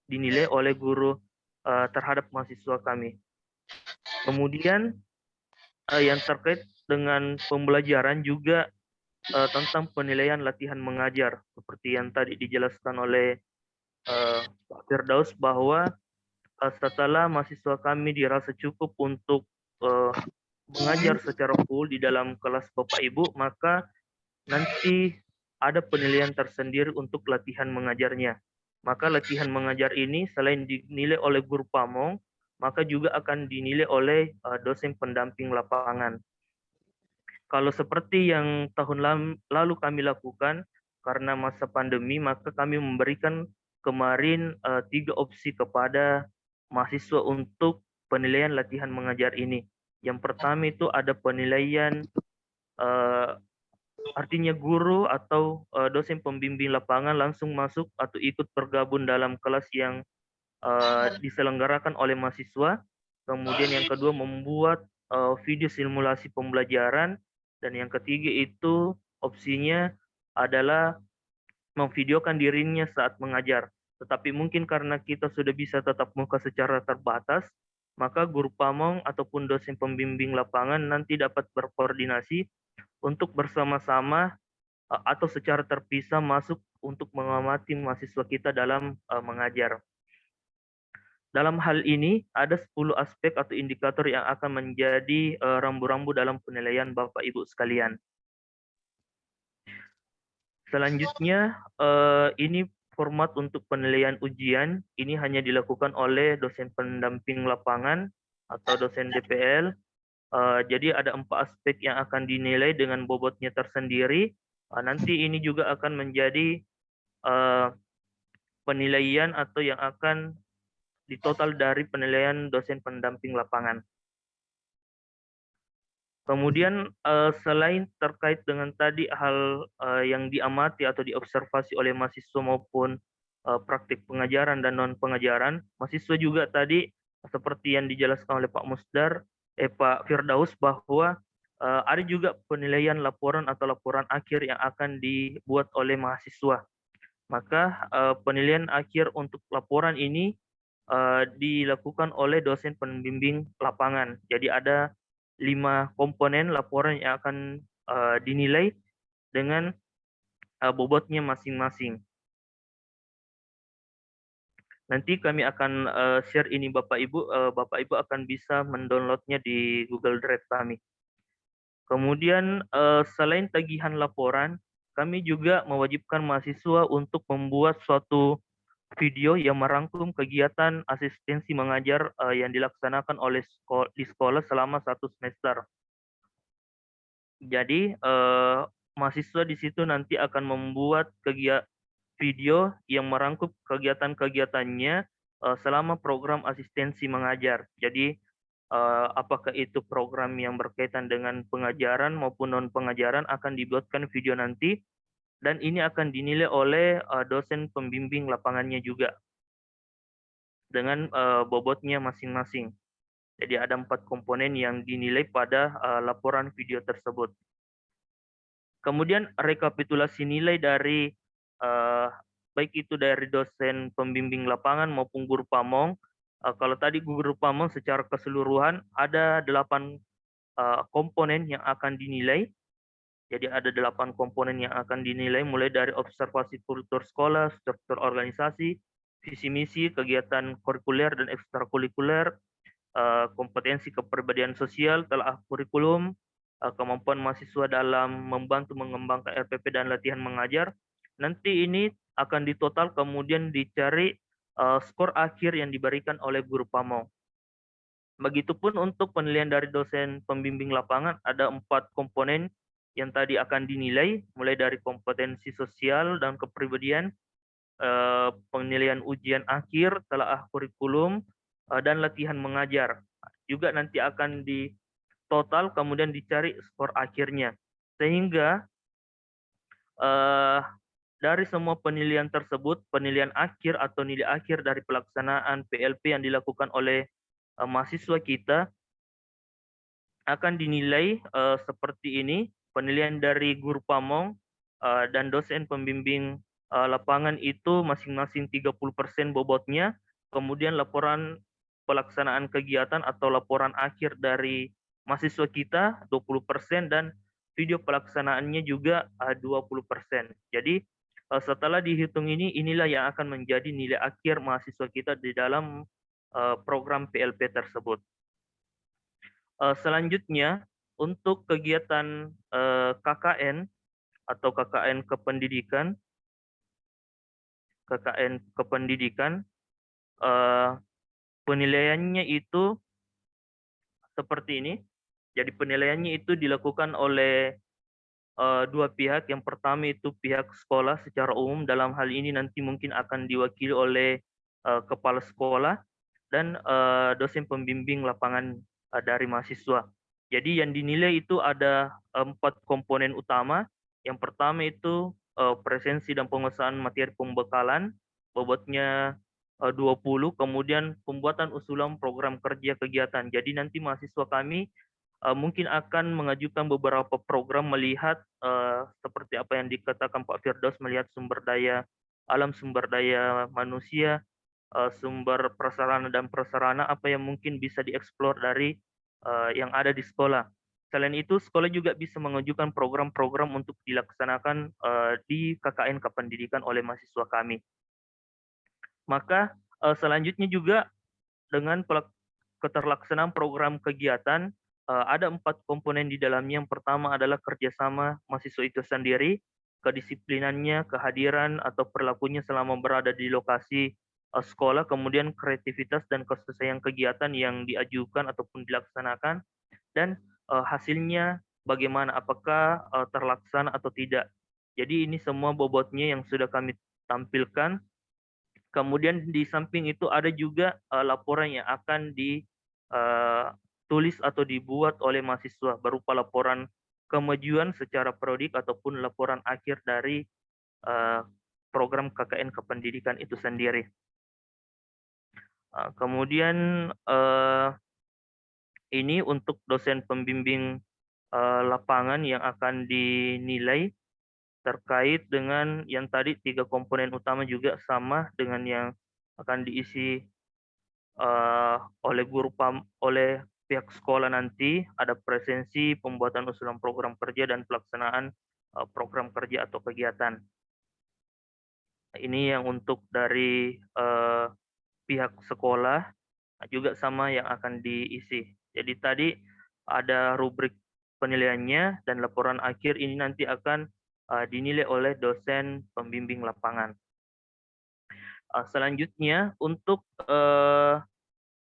dinilai oleh guru terhadap mahasiswa kami. Kemudian yang terkait dengan pembelajaran juga tentang penilaian latihan mengajar, seperti yang tadi dijelaskan oleh Pak Firdaus bahwa setelah mahasiswa kami dirasa cukup untuk mengajar secara full di dalam kelas Bapak Ibu, maka nanti ada penilaian tersendiri untuk latihan mengajarnya. Maka latihan mengajar ini selain dinilai oleh guru pamong, maka juga akan dinilai oleh dosen pendamping lapangan. Kalau seperti yang tahun lalu kami lakukan, karena masa pandemi, maka kami memberikan kemarin 3 opsi kepada mahasiswa untuk penilaian latihan mengajar ini. Yang pertama itu ada penilaian, artinya guru atau dosen pembimbing lapangan langsung masuk atau ikut bergabung dalam kelas yang diselenggarakan oleh mahasiswa. Kemudian yang kedua membuat video simulasi pembelajaran, dan yang ketiga itu opsinya adalah memvideokan dirinya saat mengajar. Tetapi mungkin karena kita sudah bisa tatap muka secara terbatas, maka guru pamong ataupun dosen pembimbing lapangan nanti dapat berkoordinasi untuk bersama-sama atau secara terpisah masuk untuk mengamati mahasiswa kita dalam mengajar. Dalam hal ini, ada 10 aspek atau indikator yang akan menjadi rambu-rambu dalam penilaian Bapak Ibu sekalian. Selanjutnya, ini format untuk penilaian ujian. Ini hanya dilakukan oleh dosen pendamping lapangan atau dosen DPL. Jadi ada 4 aspek yang akan dinilai dengan bobotnya tersendiri. Nanti ini juga akan menjadi penilaian atau yang akan ditotal dari penilaian dosen pendamping lapangan. Kemudian selain terkait dengan tadi hal yang diamati atau diobservasi oleh mahasiswa maupun praktik pengajaran dan non pengajaran, mahasiswa juga tadi seperti yang dijelaskan oleh Pak Firdaus bahwa ada juga penilaian laporan atau laporan akhir yang akan dibuat oleh mahasiswa. Maka penilaian akhir untuk laporan ini dilakukan oleh dosen pembimbing lapangan. Jadi ada 5 komponen laporan yang akan dinilai dengan bobotnya masing-masing. Nanti kami akan share ini Bapak Ibu. Bapak Ibu akan bisa mendownloadnya di Google Drive kami. Kemudian selain tagihan laporan, kami juga mewajibkan mahasiswa untuk membuat suatu video yang merangkum kegiatan asistensi mengajar yang dilaksanakan oleh di sekolah selama 1 semester. Jadi mahasiswa di situ nanti akan membuat video yang merangkum kegiatan-kegiatannya selama program asistensi mengajar. Jadi apakah itu program yang berkaitan dengan pengajaran maupun non pengajaran akan dibuatkan video nanti dan ini akan dinilai oleh dosen pembimbing lapangannya juga dengan bobotnya masing-masing. Jadi ada 4 komponen yang dinilai pada laporan video tersebut. Kemudian rekapitulasi nilai dari baik itu dari dosen pembimbing lapangan maupun guru pamong. Kalau tadi guru pamong secara keseluruhan ada 8 komponen yang akan dinilai. Jadi ada 8 komponen yang akan dinilai mulai dari observasi kultur sekolah, struktur organisasi, visi misi, kegiatan kurikuler dan ekstrakurikuler, kompetensi kepribadian sosial, telah kurikulum, kemampuan mahasiswa dalam membantu mengembangkan RPP dan latihan mengajar. Nanti ini akan ditotal kemudian dicari skor akhir yang diberikan oleh guru pamong. Begitupun untuk penilaian dari dosen pembimbing lapangan ada 4 komponen yang tadi akan dinilai, mulai dari kompetensi sosial dan kepribadian, penilaian ujian akhir, telaah kurikulum, dan latihan mengajar. Juga nanti akan ditotal kemudian dicari skor akhirnya. Sehingga dari semua penilaian tersebut, penilaian akhir atau nilai akhir dari pelaksanaan PLP yang dilakukan oleh mahasiswa kita akan dinilai seperti ini. Penilaian dari guru pamong dan dosen pembimbing lapangan itu masing-masing 30% bobotnya. Kemudian laporan pelaksanaan kegiatan atau laporan akhir dari mahasiswa kita 20% dan video pelaksanaannya juga 20%. Jadi setelah dihitung ini, inilah yang akan menjadi nilai akhir mahasiswa kita di dalam program PLP tersebut. Selanjutnya, untuk kegiatan KKN atau KKN kependidikan, penilaiannya itu seperti ini. Jadi penilaiannya itu dilakukan oleh 2 pihak. Yang pertama itu pihak sekolah secara umum, dalam hal ini nanti mungkin akan diwakili oleh kepala sekolah dan dosen pembimbing lapangan dari mahasiswa. Jadi yang dinilai itu ada 4 komponen utama. Yang pertama itu presensi dan penguasaan materi pembekalan, bobotnya 20, kemudian pembuatan usulan program kerja kegiatan. Jadi nanti mahasiswa kami mungkin akan mengajukan beberapa program melihat seperti apa yang dikatakan Pak Firdaus, melihat sumber daya alam, sumber daya manusia, sumber prasarana dan prasarana apa yang mungkin bisa dieksplor dari yang ada di sekolah. Selain itu, sekolah juga bisa mengajukan program-program untuk dilaksanakan di KKN kependidikan oleh mahasiswa kami. Maka selanjutnya juga dengan keterlaksanaan program kegiatan, ada 4 komponen di dalamnya. Yang pertama adalah kerjasama mahasiswa itu sendiri, kedisiplinannya, kehadiran atau perilakunya selama berada di lokasi sekolah, kemudian kreativitas dan keselesaian kegiatan yang diajukan ataupun dilaksanakan, dan hasilnya bagaimana, apakah terlaksana atau tidak. Jadi ini semua bobotnya yang sudah kami tampilkan. Kemudian di samping itu ada juga laporan yang akan ditulis atau dibuat oleh mahasiswa berupa laporan kemajuan secara periodik ataupun laporan akhir dari program KKN kependidikan itu sendiri. Kemudian ini untuk dosen pembimbing lapangan yang akan dinilai terkait dengan yang tadi 3 komponen utama juga sama dengan yang akan diisi oleh pihak sekolah nanti. Ada presensi, pembuatan usulan program kerja, dan pelaksanaan program kerja atau kegiatan. Ini yang untuk dari pihak sekolah juga sama yang akan diisi. Jadi tadi ada rubrik penilaiannya dan laporan akhir ini nanti akan dinilai oleh dosen pembimbing lapangan. Selanjutnya untuk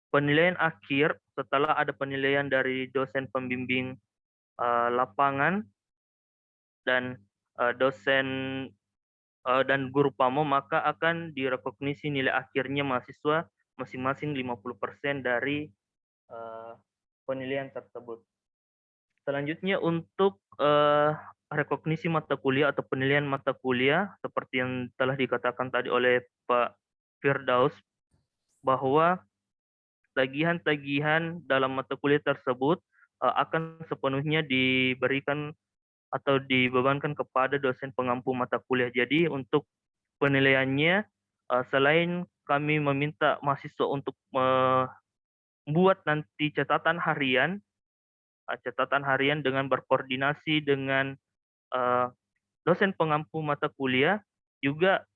penilaian akhir, setelah ada penilaian dari dosen pembimbing lapangan dan dosen dan guru pamong, maka akan direkognisi nilai akhirnya mahasiswa masing-masing 50% dari penilaian tersebut. Selanjutnya untuk rekognisi mata kuliah atau penilaian mata kuliah seperti yang telah dikatakan tadi oleh Pak Firdaus, bahwa tagihan-tagihan dalam mata kuliah tersebut akan sepenuhnya diberikan atau dibebankan kepada dosen pengampu mata kuliah. Jadi untuk penilaiannya, selain kami meminta mahasiswa untuk membuat nanti catatan harian dengan berkoordinasi dengan dosen pengampu mata kuliah, juga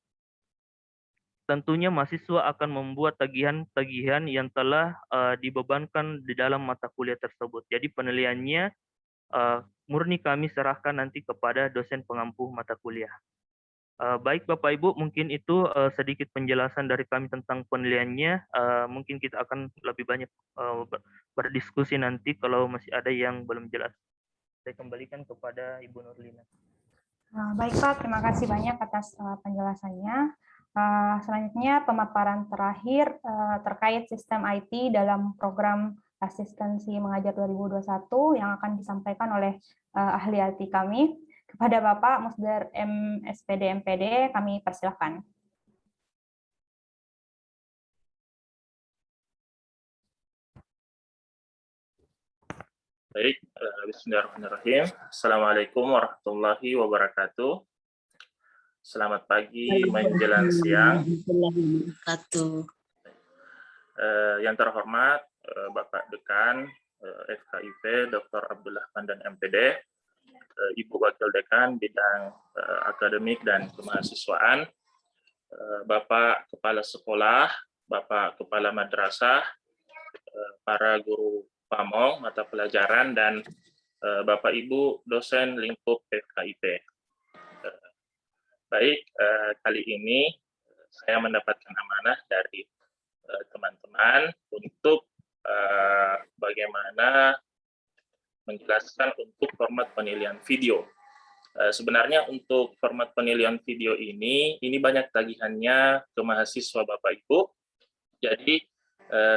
tentunya mahasiswa akan membuat tagihan-tagihan yang telah dibebankan di dalam mata kuliah tersebut. Jadi penilaiannya murni kami serahkan nanti kepada dosen pengampu mata kuliah. Baik Bapak Ibu, mungkin itu sedikit penjelasan dari kami tentang penilaiannya. Mungkin kita akan lebih banyak berdiskusi nanti kalau masih ada yang belum jelas. Saya kembalikan kepada Ibu Nurlina. Baik Pak, terima kasih banyak atas penjelasannya. Selanjutnya pemaparan terakhir terkait sistem IT dalam program asistensi mengajar 2021 yang akan disampaikan oleh ahli IT kami. Kepada Bapak Musdar MSPD MPD, kami persilahkan. Baik, bismillahirrahmanirrahim. Assalamualaikum warahmatullahi wabarakatuh. Selamat pagi menjelang siang. Yang terhormat Bapak Dekan FKIP Dr. Abdullah Pandan MPD, Ibu Wakil Dekan bidang akademik dan kemahasiswaan, Bapak Kepala Sekolah, Bapak Kepala Madrasah, para guru pamong mata pelajaran, dan Bapak Ibu dosen lingkup FKIP. Baik, kali ini saya mendapatkan amanah dari teman-teman untuk bagaimana menjelaskan untuk format penilaian video. Sebenarnya untuk format penilaian video ini banyak tagihannya ke mahasiswa Bapak Ibu. Jadi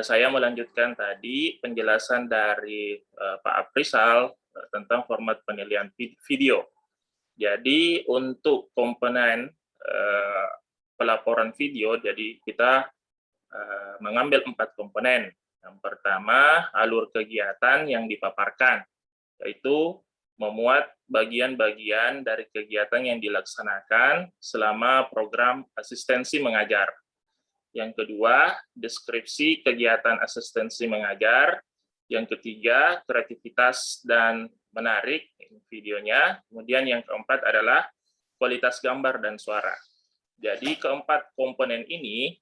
saya melanjutkan tadi penjelasan dari Pak Aprisal tentang format penilaian video. Jadi untuk komponen pelaporan video, jadi kita mengambil 4 komponen. Yang pertama, alur kegiatan yang dipaparkan, yaitu memuat bagian-bagian dari kegiatan yang dilaksanakan selama program asistensi mengajar. Yang kedua, deskripsi kegiatan asistensi mengajar. Yang ketiga, kreativitas dan menarik videonya. Kemudian yang keempat adalah kualitas gambar dan suara. Jadi keempat komponen ini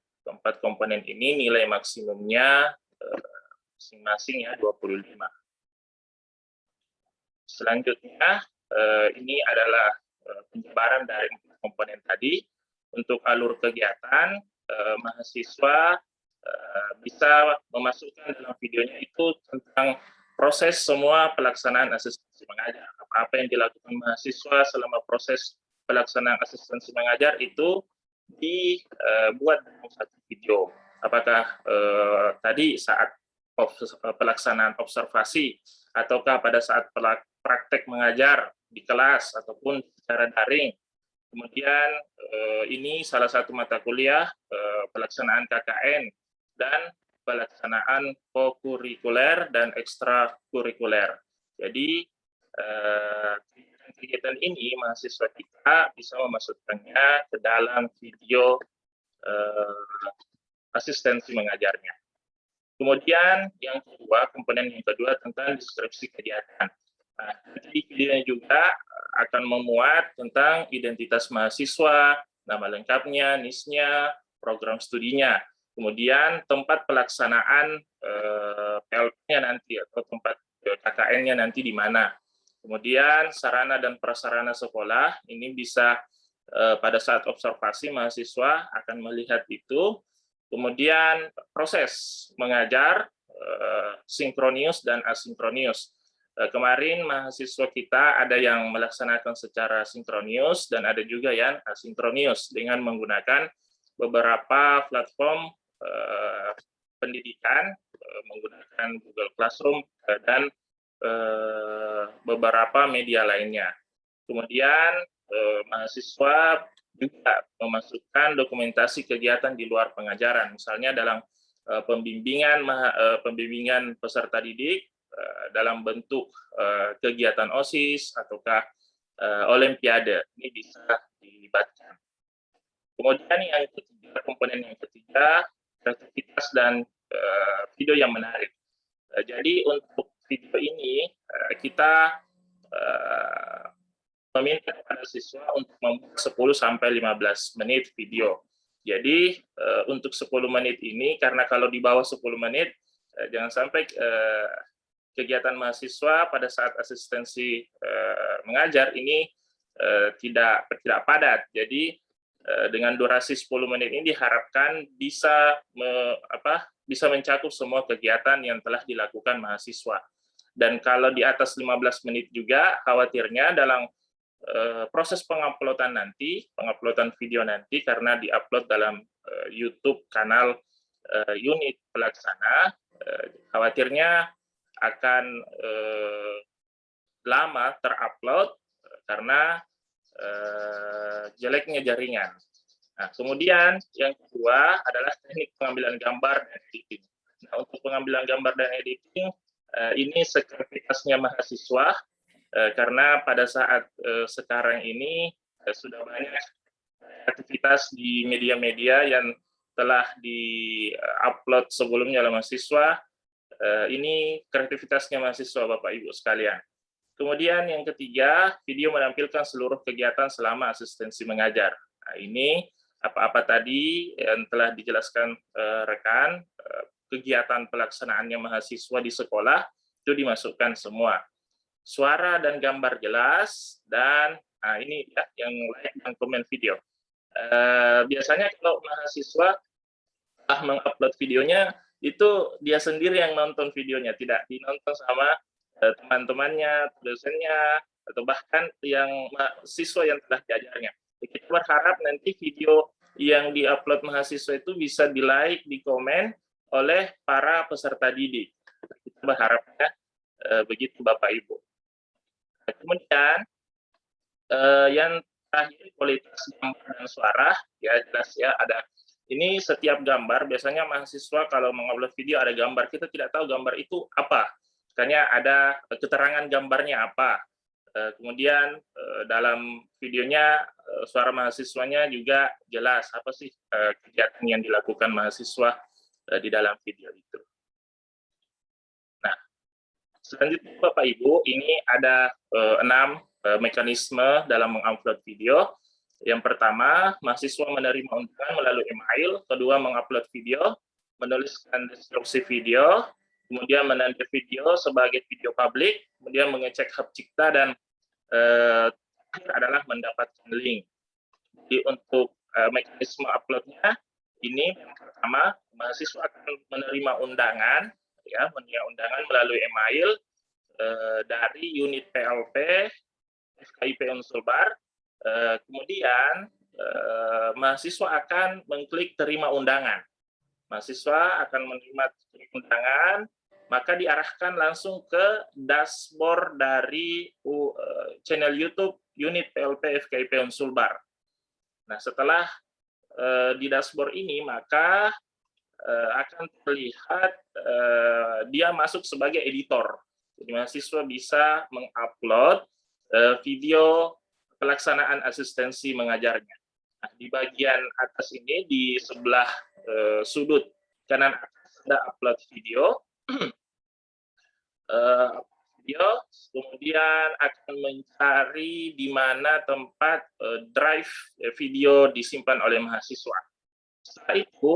nilai maksimumnya masing-masing ya 25. Selanjutnya ini adalah penyebaran dari komponen tadi. Untuk alur kegiatan, mahasiswa bisa memasukkan dalam videonya itu tentang proses semua pelaksanaan asistensi mengajar. Apa yang dilakukan mahasiswa selama proses pelaksanaan asistensi mengajar itu dibuat dalam satu video. Apakah tadi saat pelaksanaan observasi, ataukah pada saat praktek mengajar di kelas ataupun secara daring. Kemudian ini salah satu mata kuliah pelaksanaan KKN dan pelaksanaan kokurikuler dan ekstrakurikuler. Jadi kegiatan ini mahasiswa kita bisa memasukkannya ke dalam video asistensi mengajarnya. Kemudian yang kedua, komponen yang kedua tentang deskripsi kegiatan. Nah, jadi videonya juga akan memuat tentang identitas mahasiswa, nama lengkapnya, NIS-nya, program studinya. Kemudian tempat pelaksanaan PLP-nya nanti atau tempat KKN-nya nanti di mana. Kemudian sarana dan prasarana sekolah, ini bisa pada saat observasi mahasiswa akan melihat itu. Kemudian proses mengajar sinkronius dan asinkronus. Kemarin mahasiswa kita ada yang melaksanakan secara sinkronius dan ada juga yang asinkronus dengan menggunakan beberapa platform pendidikan, menggunakan Google Classroom dan beberapa media lainnya. Kemudian mahasiswa juga memasukkan dokumentasi kegiatan di luar pengajaran, misalnya dalam pembimbingan peserta didik dalam bentuk kegiatan OSIS ataukah olimpiade, ini bisa dilibatkan. Kemudian yang ketiga, komponen yang ketiga, kreativitas dan video yang menarik. Jadi untuk video ini kita meminta kepada siswa untuk membuat 10-15 menit video. Jadi untuk 10 menit ini, karena kalau di bawah 10 menit, jangan sampai kegiatan mahasiswa pada saat asistensi mengajar ini tidak padat. Jadi dengan durasi 10 menit ini diharapkan bisa mencakup semua kegiatan yang telah dilakukan mahasiswa. Dan kalau di atas 15 menit juga, khawatirnya dalam proses penguploadan video nanti, karena diupload dalam YouTube kanal unit pelaksana, khawatirnya akan lama terupload karena jeleknya jaringan. Nah, kemudian yang kedua adalah teknik pengambilan gambar dan editing. Nah, untuk pengambilan gambar dan editing, ini sekreativitasnya mahasiswa, karena pada saat sekarang ini sudah banyak aktivitas di media-media yang telah di-upload sebelumnya oleh mahasiswa. Ini kreativitasnya mahasiswa, Bapak Ibu sekalian. Kemudian yang ketiga, video menampilkan seluruh kegiatan selama asistensi mengajar. Nah, ini apa-apa tadi yang telah dijelaskan rekan, kegiatan pelaksanaannya mahasiswa di sekolah, itu dimasukkan semua. Suara dan gambar jelas, dan ini ya, yang like dan komen video. Biasanya kalau mahasiswa mengupload videonya, itu dia sendiri yang nonton videonya, tidak dinonton sama teman-temannya, dosennya, atau bahkan yang siswa yang telah diajarnya. Kita berharap nanti video yang diupload mahasiswa itu bisa di-like, di-komen oleh para peserta didik. Kita berharapnya begitu, Bapak Ibu. Kemudian yang terakhir, kualitas gambar dan suara, ya jelas ya, ada ini setiap gambar, biasanya mahasiswa kalau mengupload video ada gambar, kita tidak tahu gambar itu apa. Makanya ada keterangan gambarnya apa. Kemudian dalam videonya suara mahasiswanya juga jelas apa sih kegiatan yang dilakukan mahasiswa di dalam video itu. Nah, selanjutnya Bapak Ibu, ini ada 6 mekanisme dalam mengupload video. Yang pertama, mahasiswa menerima undangan melalui email. Kedua, mengupload video, menuliskan deskripsi video, kemudian menandai video sebagai video publik, kemudian mengecek hak cipta, dan terakhir adalah mendapatkan link. Jadi untuk mekanisme uploadnya, ini yang pertama, mahasiswa akan menerima undangan, ya, menerima undangan melalui email dari unit PLP FKIP Unsulbar. Kemudian mahasiswa akan mengklik terima undangan. Mahasiswa akan menerima undangan, maka diarahkan langsung ke dashboard dari channel YouTube unit PLP FKIP Unsulbar. Nah, setelah di dashboard ini, maka akan terlihat dia masuk sebagai editor. Jadi mahasiswa bisa mengupload video pelaksanaan asistensi mengajarnya. Nah, di bagian atas ini, di sebelah sudut kanan atas ada upload video. Kemudian akan mencari di mana tempat drive video disimpan oleh mahasiswa. Setelah itu,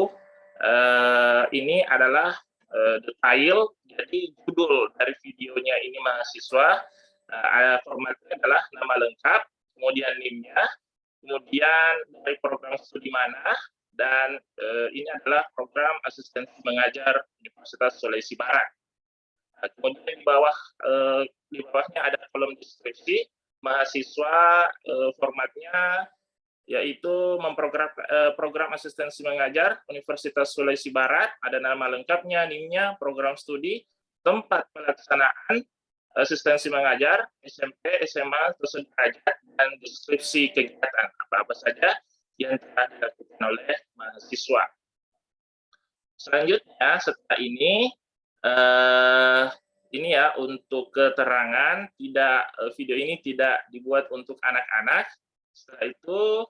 ini adalah detail, jadi judul dari videonya ini mahasiswa, formatnya adalah nama lengkap, kemudian NIM-nya, kemudian dari program studi mana, dan ini adalah program asistensi mengajar Universitas Sulawesi Barat. Kemudian di bawahnya ada kolom deskripsi mahasiswa, formatnya yaitu program asistensi mengajar Universitas Sulawesi Barat, ada nama lengkapnya, NIM-nya, program studi, tempat pelaksanaan, asistensi mengajar, SMP, SMA, sederajat, dan deskripsi kegiatan apa-apa saja yang telah dilakukan oleh mahasiswa. Selanjutnya, setelah ini ya untuk keterangan, video ini tidak dibuat untuk anak-anak. Setelah itu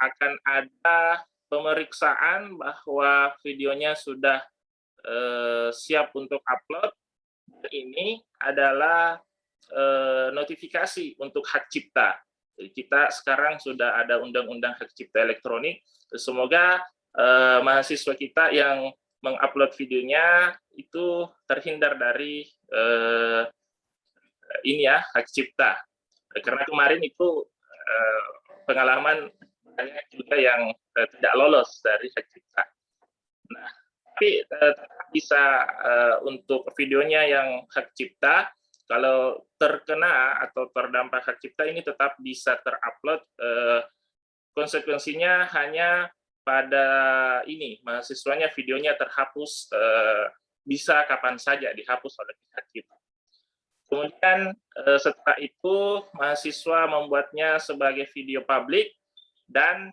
akan ada pemeriksaan bahwa videonya sudah siap untuk upload. Ini adalah notifikasi untuk hak cipta. Jadi kita sekarang sudah ada undang-undang hak cipta elektronik. Semoga mahasiswa kita yang mengupload videonya itu terhindar dari hak cipta. Karena kemarin itu pengalaman banyak juga yang tidak lolos dari hak cipta. Nah, tapi bisa untuk videonya yang hak cipta, kalau terkena atau terdampak hak cipta ini tetap bisa terupload. Konsekuensinya hanya pada mahasiswanya videonya terhapus, bisa kapan saja dihapus oleh pihak kita. Kemudian setelah itu mahasiswa membuatnya sebagai video publik, dan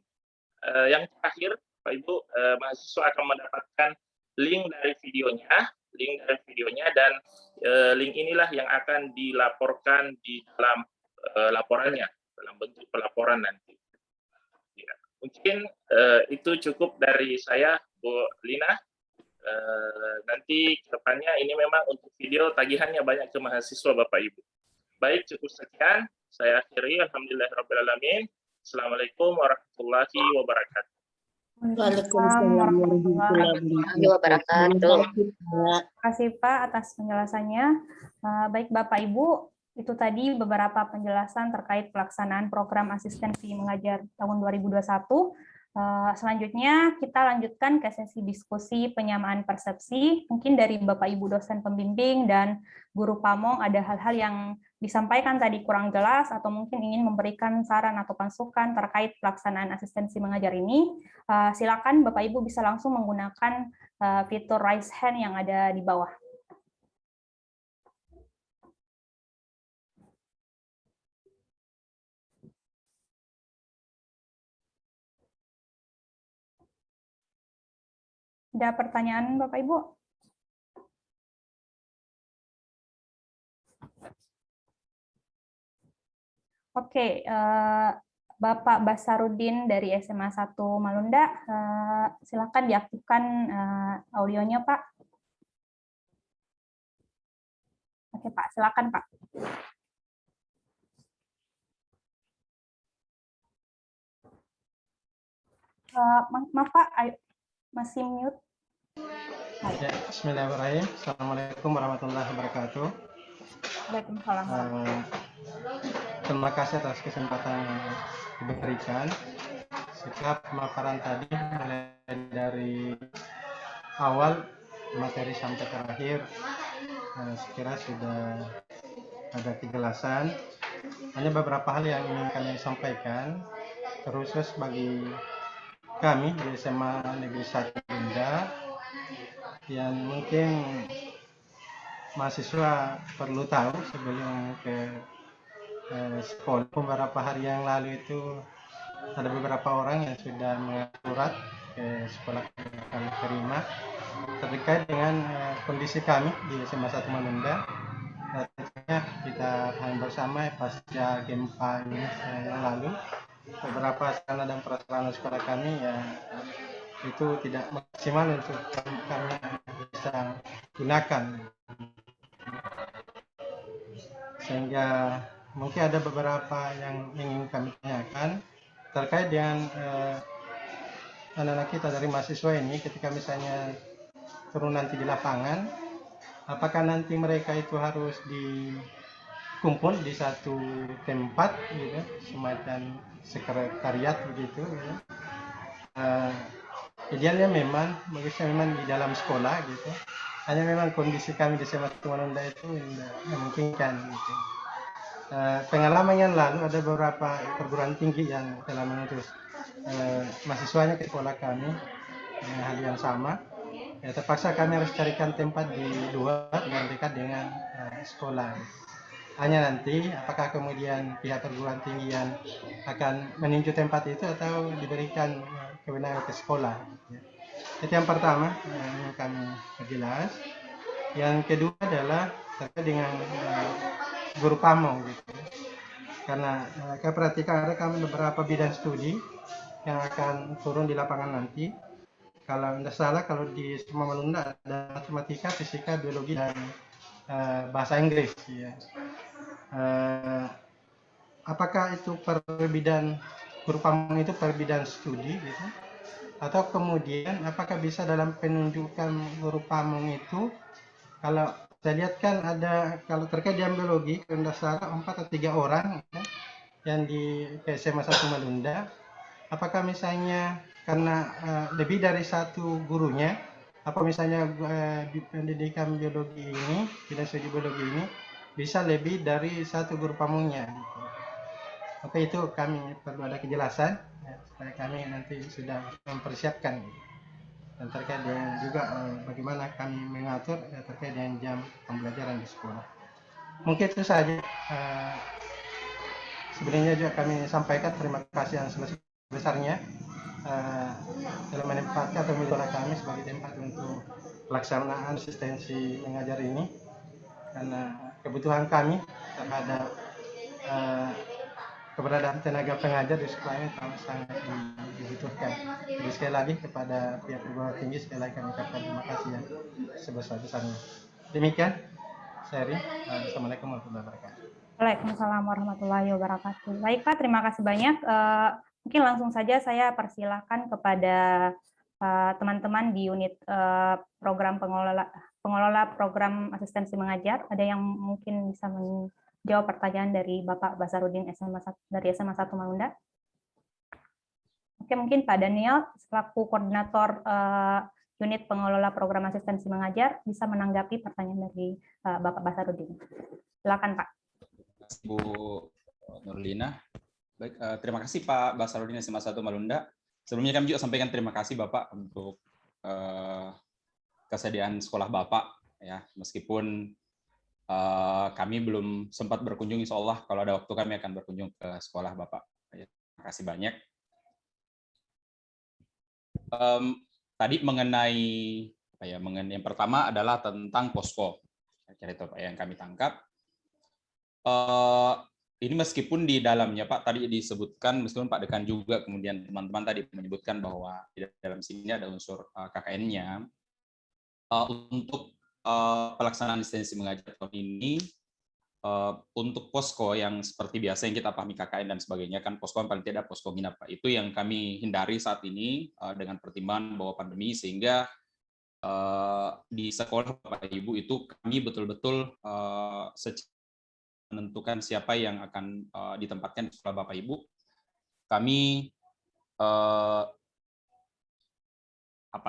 yang terakhir Pak Ibu, mahasiswa akan mendapatkan link dari videonya, dan link inilah yang akan dilaporkan di dalam laporannya, dalam bentuk pelaporan nanti. Ya, mungkin itu cukup dari saya, Bu Lina. Nanti ke depannya ini memang untuk video tagihannya banyak ke mahasiswa Bapak Ibu. Baik, cukup sekian. Saya akhiri. Alhamdulillahirrahmanirrahim. Assalamualaikum warahmatullahi wabarakatuh. Waalaikumsalam warahmatullahi wabarakatuh. Terima kasih Pak atas penjelasannya. Baik Bapak Ibu, itu tadi beberapa penjelasan terkait pelaksanaan program asistensi mengajar tahun 2021. Selanjutnya kita lanjutkan ke sesi diskusi penyamaan persepsi. Mungkin dari Bapak Ibu dosen pembimbing dan guru pamong ada hal-hal yang disampaikan tadi kurang jelas atau mungkin ingin memberikan saran atau masukan terkait pelaksanaan asistensi mengajar ini. Silakan Bapak Ibu bisa langsung menggunakan fitur raise hand yang ada di bawah. Ada pertanyaan Bapak Ibu? Oke, Bapak Basarudin dari SMA 1 Malunda, silakan diaktifkan audionya Pak. Oke Pak, silakan Pak. Maaf Pak, masih mute. Ya, bismillahirrahmanirrahim. Assalamualaikum warahmatullahi wabarakatuh. Waalaikumsalam. Terima kasih atas kesempatan yang diberikan. Setelah pemaparan tadi, mulai dari awal materi sampai terakhir, sekira sudah ada kejelasan. Hanya beberapa hal yang ingin kami sampaikan, terkhusus bagi kami di SMA Negeri 1 Bunda, yang mungkin mahasiswa perlu tahu sebelum ke sekolah. Beberapa hari yang lalu itu ada beberapa orang yang sudah mengajukan ke sekolah kami terima terkait dengan kondisi kami di SMA 1 Malunda. Tentunya kita paham bersama pasca gempa yang lalu, beberapa sarana dan prasarana sekolah kami ya itu tidak maksimal untuk kami bisa gunakan, sehingga mungkin ada beberapa yang ingin kami tanyakan terkait dengan anak-anak kita dari mahasiswa ini. Ketika misalnya turun nanti di lapangan, apakah nanti mereka itu harus dikumpul di satu tempat gitu, semacam sekretariat begitu gitu. Idealnya memang bagusnya memang di dalam sekolah gitu. Hanya memang kondisi kami di SMA 1 Malunda itu tidak memungkinkan gitu. Pengalaman yang lalu ada beberapa perguruan tinggi yang telah mengutus mahasiswanya ke sekolah kami dengan hal yang sama. ya terpaksa kami harus carikan tempat di luar yang dekat dengan sekolah. Hanya nanti apakah kemudian pihak perguruan tinggi yang akan meninjau tempat itu atau diberikan kewenangan ke sekolah. Itu yang pertama yang kami perjelas. Yang kedua adalah terkait dengan guru PAMO gitu. Karena kami perhatikan ada kami beberapa bidang studi yang akan turun di lapangan nanti. Kalau tidak salah, kalau di Sema Malunda ada matematika, fisika, biologi, dan bahasa Inggris. Ya. Apakah itu per bidang guru PAMO itu per bidang studi, gitu? Atau kemudian apakah bisa dalam penunjukan guru PAMO itu, kalau saya lihat kan ada, kalau terkait dengan biologi, kalau tidak salah 4 atau 3 orang ya, yang di SMA 1 Malunda, apakah misalnya karena lebih dari satu gurunya, apa misalnya di pendidikan biologi ini, bidang studi biologi ini, bisa lebih dari satu guru pamunya. Gitu. Oke, itu kami perlu ada kejelasan, ya, supaya kami nanti sudah mempersiapkan. Dan terkait dengan juga bagaimana kami mengatur terkait dengan jam pembelajaran di sekolah. Mungkin itu saja. Sebenarnya juga kami sampaikan terima kasih yang sebesar-besarnya dalam menempatkan atau memilih kami sebagai tempat untuk pelaksanaan asistensi mengajar ini, karena kebutuhan kami terhadap keberadaan tenaga pengajar di sekolah ini sangat dibutuhkan. Jadi sekali lagi kepada pihak perguruan tinggi, sekali lagi kami ucapkan terima kasih yang sebesar-besarnya. Demikian, saya Assalamualaikum warahmatullahi wabarakatuh. Waalaikumsalam warahmatullahi wabarakatuh. Baik Pak, terima kasih banyak. Mungkin langsung saja saya persilahkan kepada teman-teman di unit program pengelola program asistensi mengajar. Ada yang mungkin bisa menjawab pertanyaan dari Bapak Basarudin dari SMA 1 Malunda? Oke, mungkin Pak Daniel selaku koordinator unit pengelola program asistensi mengajar bisa menanggapi pertanyaan dari Bapak Basarudin. Silakan Pak. Bu Nurlina. Baik, terima kasih Pak Basarudin SMA 1 Malunda. Sebelumnya kami juga sampaikan terima kasih Bapak untuk kesediaan sekolah Bapak ya, meskipun kami belum sempat berkunjung, insya Allah kalau ada waktu kami akan berkunjung ke sekolah Bapak. Ya, terima kasih banyak. Tadi mengenai yang pertama adalah tentang posko. Kira itu Pak yang kami tangkap. Ini meskipun di dalamnya Pak tadi disebutkan, meskipun Pak Dekan juga kemudian teman-teman tadi menyebutkan bahwa di dalam sini ada unsur KKN-nya, untuk pelaksanaan asistensi mengajar tahun ini, untuk posko yang seperti biasa yang kita pahami KKN dan sebagainya, kan posko yang paling tidak posko nginap Pak, itu yang kami hindari saat ini dengan pertimbangan bahwa pandemi, sehingga di sekolah Bapak Ibu itu kami betul-betul menentukan siapa yang akan ditempatkan di sekolah Bapak Ibu. Kami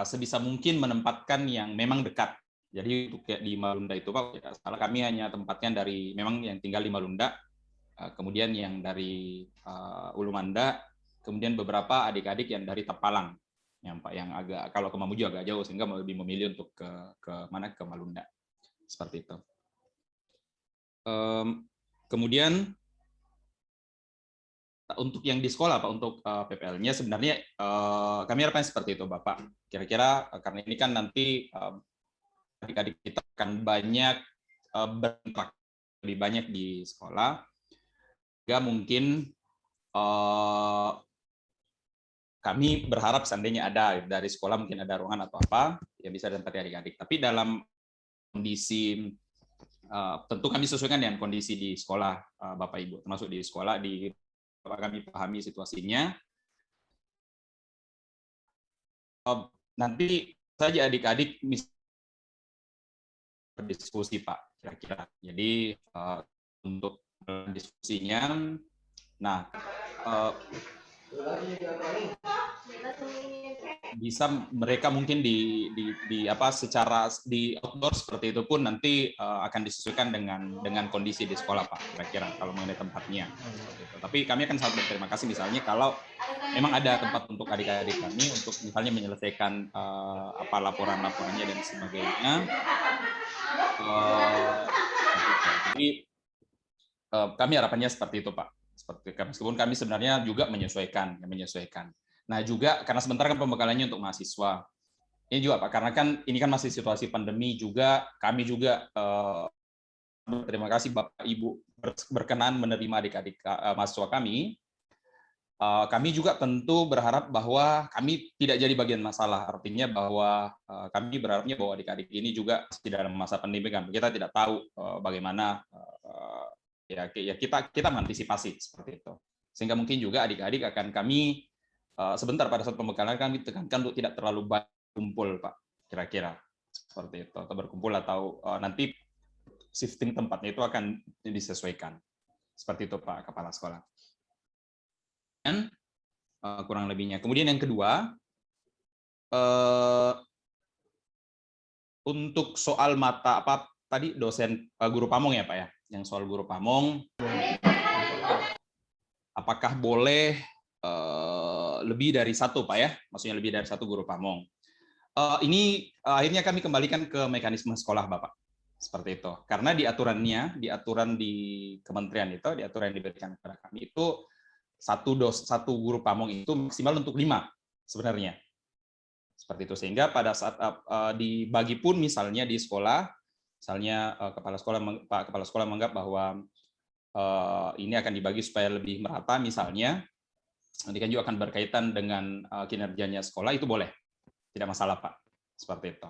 sebisa mungkin menempatkan yang memang dekat. Jadi untuk di Malunda itu Pak, salah kami hanya tempatkan dari memang yang tinggal di Malunda, kemudian yang dari Ulumanda, kemudian beberapa adik-adik yang dari Tapalang, yang Pak yang agak kalau ke Mamuju agak jauh, sehingga lebih memilih untuk ke Malunda. Seperti itu. Kemudian untuk yang di sekolah Pak, untuk PPL-nya sebenarnya kami harapkan seperti itu Bapak. Kira-kira karena ini kan nanti adik-adik kita akan banyak berinteraksi lebih banyak di sekolah, juga mungkin kami berharap seandainya ada dari sekolah mungkin ada ruangan atau apa yang bisa ditempati adik-adik. Tapi dalam kondisi tentu kami sesuaikan dengan kondisi di sekolah Bapak Ibu, termasuk di sekolah di kami pahami situasinya. Nanti saja adik-adik bisa berdiskusi Pak, kira-kira. Jadi untuk diskusinya, nah bisa mereka mungkin di apa secara di outdoor seperti itu pun nanti akan disesuaikan dengan kondisi di sekolah Pak, kira-kira kalau mengenai tempatnya. Tapi kami akan sangat berterima kasih misalnya kalau memang ada tempat untuk adik-adik kami untuk misalnya menyelesaikan apa laporan-laporannya dan sebagainya. Jadi kami harapannya seperti itu Pak. Seperti meskipun kami sebenarnya juga menyesuaikan. Nah juga karena sebentar kan pembekalannya untuk mahasiswa. Ini juga Pak, karena kan ini kan masih situasi pandemi juga, kami juga terima kasih Bapak Ibu berkenan menerima adik-adik mahasiswa kami. Kami juga tentu berharap bahwa kami tidak jadi bagian masalah. Artinya bahwa kami berharapnya bahwa adik-adik ini juga tidak dalam masa pandemi kan. Kita tidak tahu bagaimana ya kita mengantisipasi seperti itu. Sehingga mungkin juga adik-adik akan kami sebentar pada saat pembekalan kami tekankan untuk tidak terlalu banyak kumpul Pak, kira-kira seperti itu, atau berkumpul atau nanti shifting tempatnya itu akan disesuaikan seperti itu Pak Kepala Sekolah. Dan kurang lebihnya. Kemudian yang kedua, untuk soal mata apa tadi dosen guru pamong ya Pak ya, yang soal guru pamong, apakah boleh lebih dari satu Pak ya, maksudnya lebih dari satu guru pamong. Ini akhirnya kami kembalikan ke mekanisme sekolah Bapak, seperti itu. Karena di aturannya, di aturan di kementerian itu, di aturan yang diberikan kepada kami itu satu guru pamong itu maksimal untuk 5 sebenarnya, seperti itu. Sehingga pada saat dibagi pun misalnya di sekolah, misalnya Pak Kepala Sekolah menganggap bahwa ini akan dibagi supaya lebih merata misalnya. Nanti kan juga akan berkaitan dengan kinerjanya sekolah, itu boleh, tidak masalah Pak, seperti itu.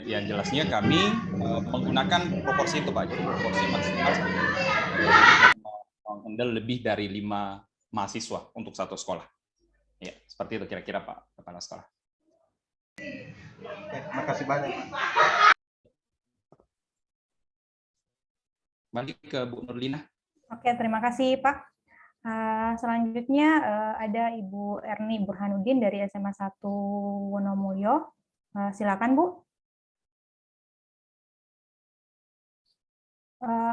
Yang jelasnya kami menggunakan proporsi itu Pak, jadi proporsi maksimal menghandle lebih dari 5 mahasiswa untuk satu sekolah. Ya, seperti itu kira-kira Pak Kepala Sekolah. Oke, makasih banyak Pak. Balik ke Bu Nurlina. Oke, terima kasih Pak. Selanjutnya ada Ibu Erni Burhanuddin dari SMA 1 Wonomulyo. Silakan Bu.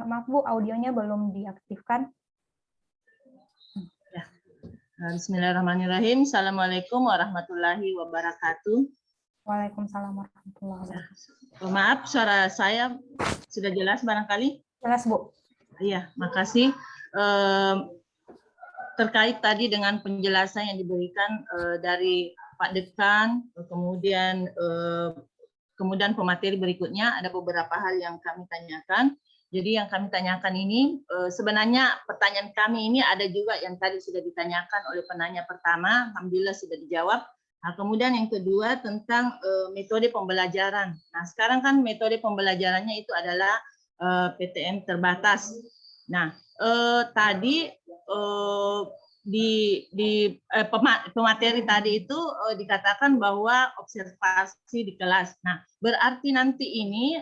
Maaf Bu, audionya belum diaktifkan. Ya. Bismillahirrahmanirrahim. Assalamualaikum warahmatullahi wabarakatuh. Waalaikumsalam warahmatullahi wabarakatuh. Maaf, suara saya sudah jelas barangkali? Jelas Bu. Iya, makasih. Terkait tadi dengan penjelasan yang diberikan dari Pak Dekan, kemudian pemateri berikutnya ada beberapa hal yang kami tanyakan. Jadi yang kami tanyakan ini sebenarnya pertanyaan kami ini ada juga yang tadi sudah ditanyakan oleh penanya pertama, alhamdulillah sudah dijawab. Nah, kemudian yang kedua tentang metode pembelajaran. Nah, sekarang kan metode pembelajarannya itu adalah PTM terbatas. Nah, tadi di pemateri tadi itu dikatakan bahwa observasi di kelas. Nah, berarti nanti ini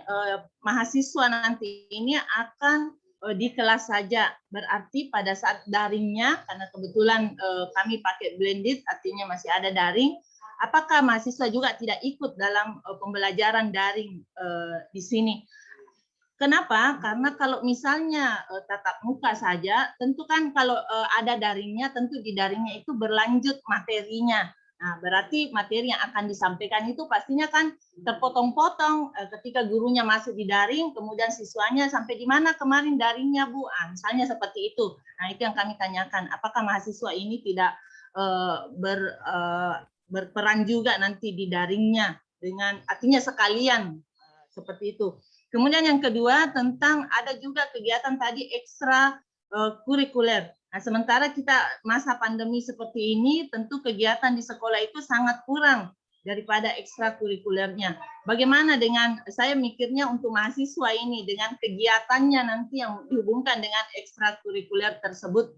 mahasiswa nanti ini akan di kelas saja. Berarti pada saat daringnya, karena kebetulan kami pakai blended, artinya masih ada daring. Apakah mahasiswa juga tidak ikut dalam pembelajaran daring di sini? Kenapa? Karena kalau misalnya tatap muka saja, tentu kan kalau ada daringnya, tentu di daringnya itu berlanjut materinya. Nah, berarti materi yang akan disampaikan itu pastinya kan terpotong-potong ketika gurunya masuk di daring, kemudian siswanya sampai di mana kemarin daringnya Bu? Misalnya seperti itu. Nah, itu yang kami tanyakan. Apakah mahasiswa ini tidak berperan juga nanti di daringnya dengan artinya sekalian seperti itu. Kemudian yang kedua tentang ada juga kegiatan tadi ekstra kurikuler. Nah, sementara kita masa pandemi seperti ini, tentu kegiatan di sekolah itu sangat kurang daripada ekstra kurikulernya. Bagaimana dengan, saya mikirnya untuk mahasiswa ini dengan kegiatannya nanti yang dihubungkan dengan ekstra kurikuler tersebut,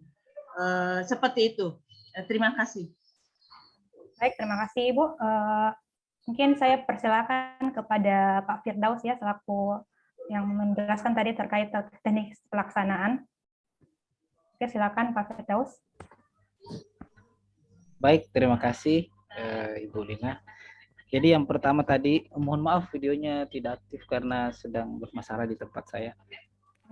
seperti itu. Terima kasih. Baik, terima kasih Ibu. Mungkin saya persilakan kepada Pak Firdaus ya, selaku yang menjelaskan tadi terkait teknik pelaksanaan. Oke, silakan Pak Firdaus. Baik, terima kasih Ibu Lina. Jadi yang pertama tadi, mohon maaf videonya tidak aktif karena sedang bermasalah di tempat saya.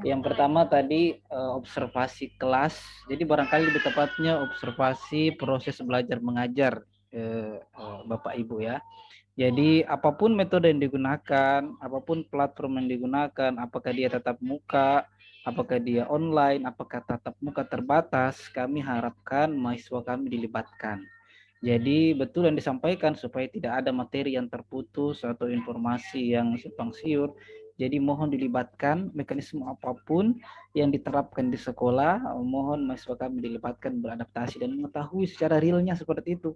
Yang pertama tadi observasi kelas. Jadi barangkali lebih tepatnya observasi proses belajar mengajar Bapak Ibu ya. Jadi apapun metode yang digunakan, apapun platform yang digunakan, apakah dia tatap muka, apakah dia online, apakah tatap muka terbatas, kami harapkan mahasiswa kami dilibatkan. Jadi betul yang disampaikan supaya tidak ada materi yang terputus atau informasi yang simpang siur. Jadi mohon dilibatkan mekanisme apapun yang diterapkan di sekolah, mohon mahasiswa kami dilibatkan beradaptasi dan mengetahui secara realnya seperti itu.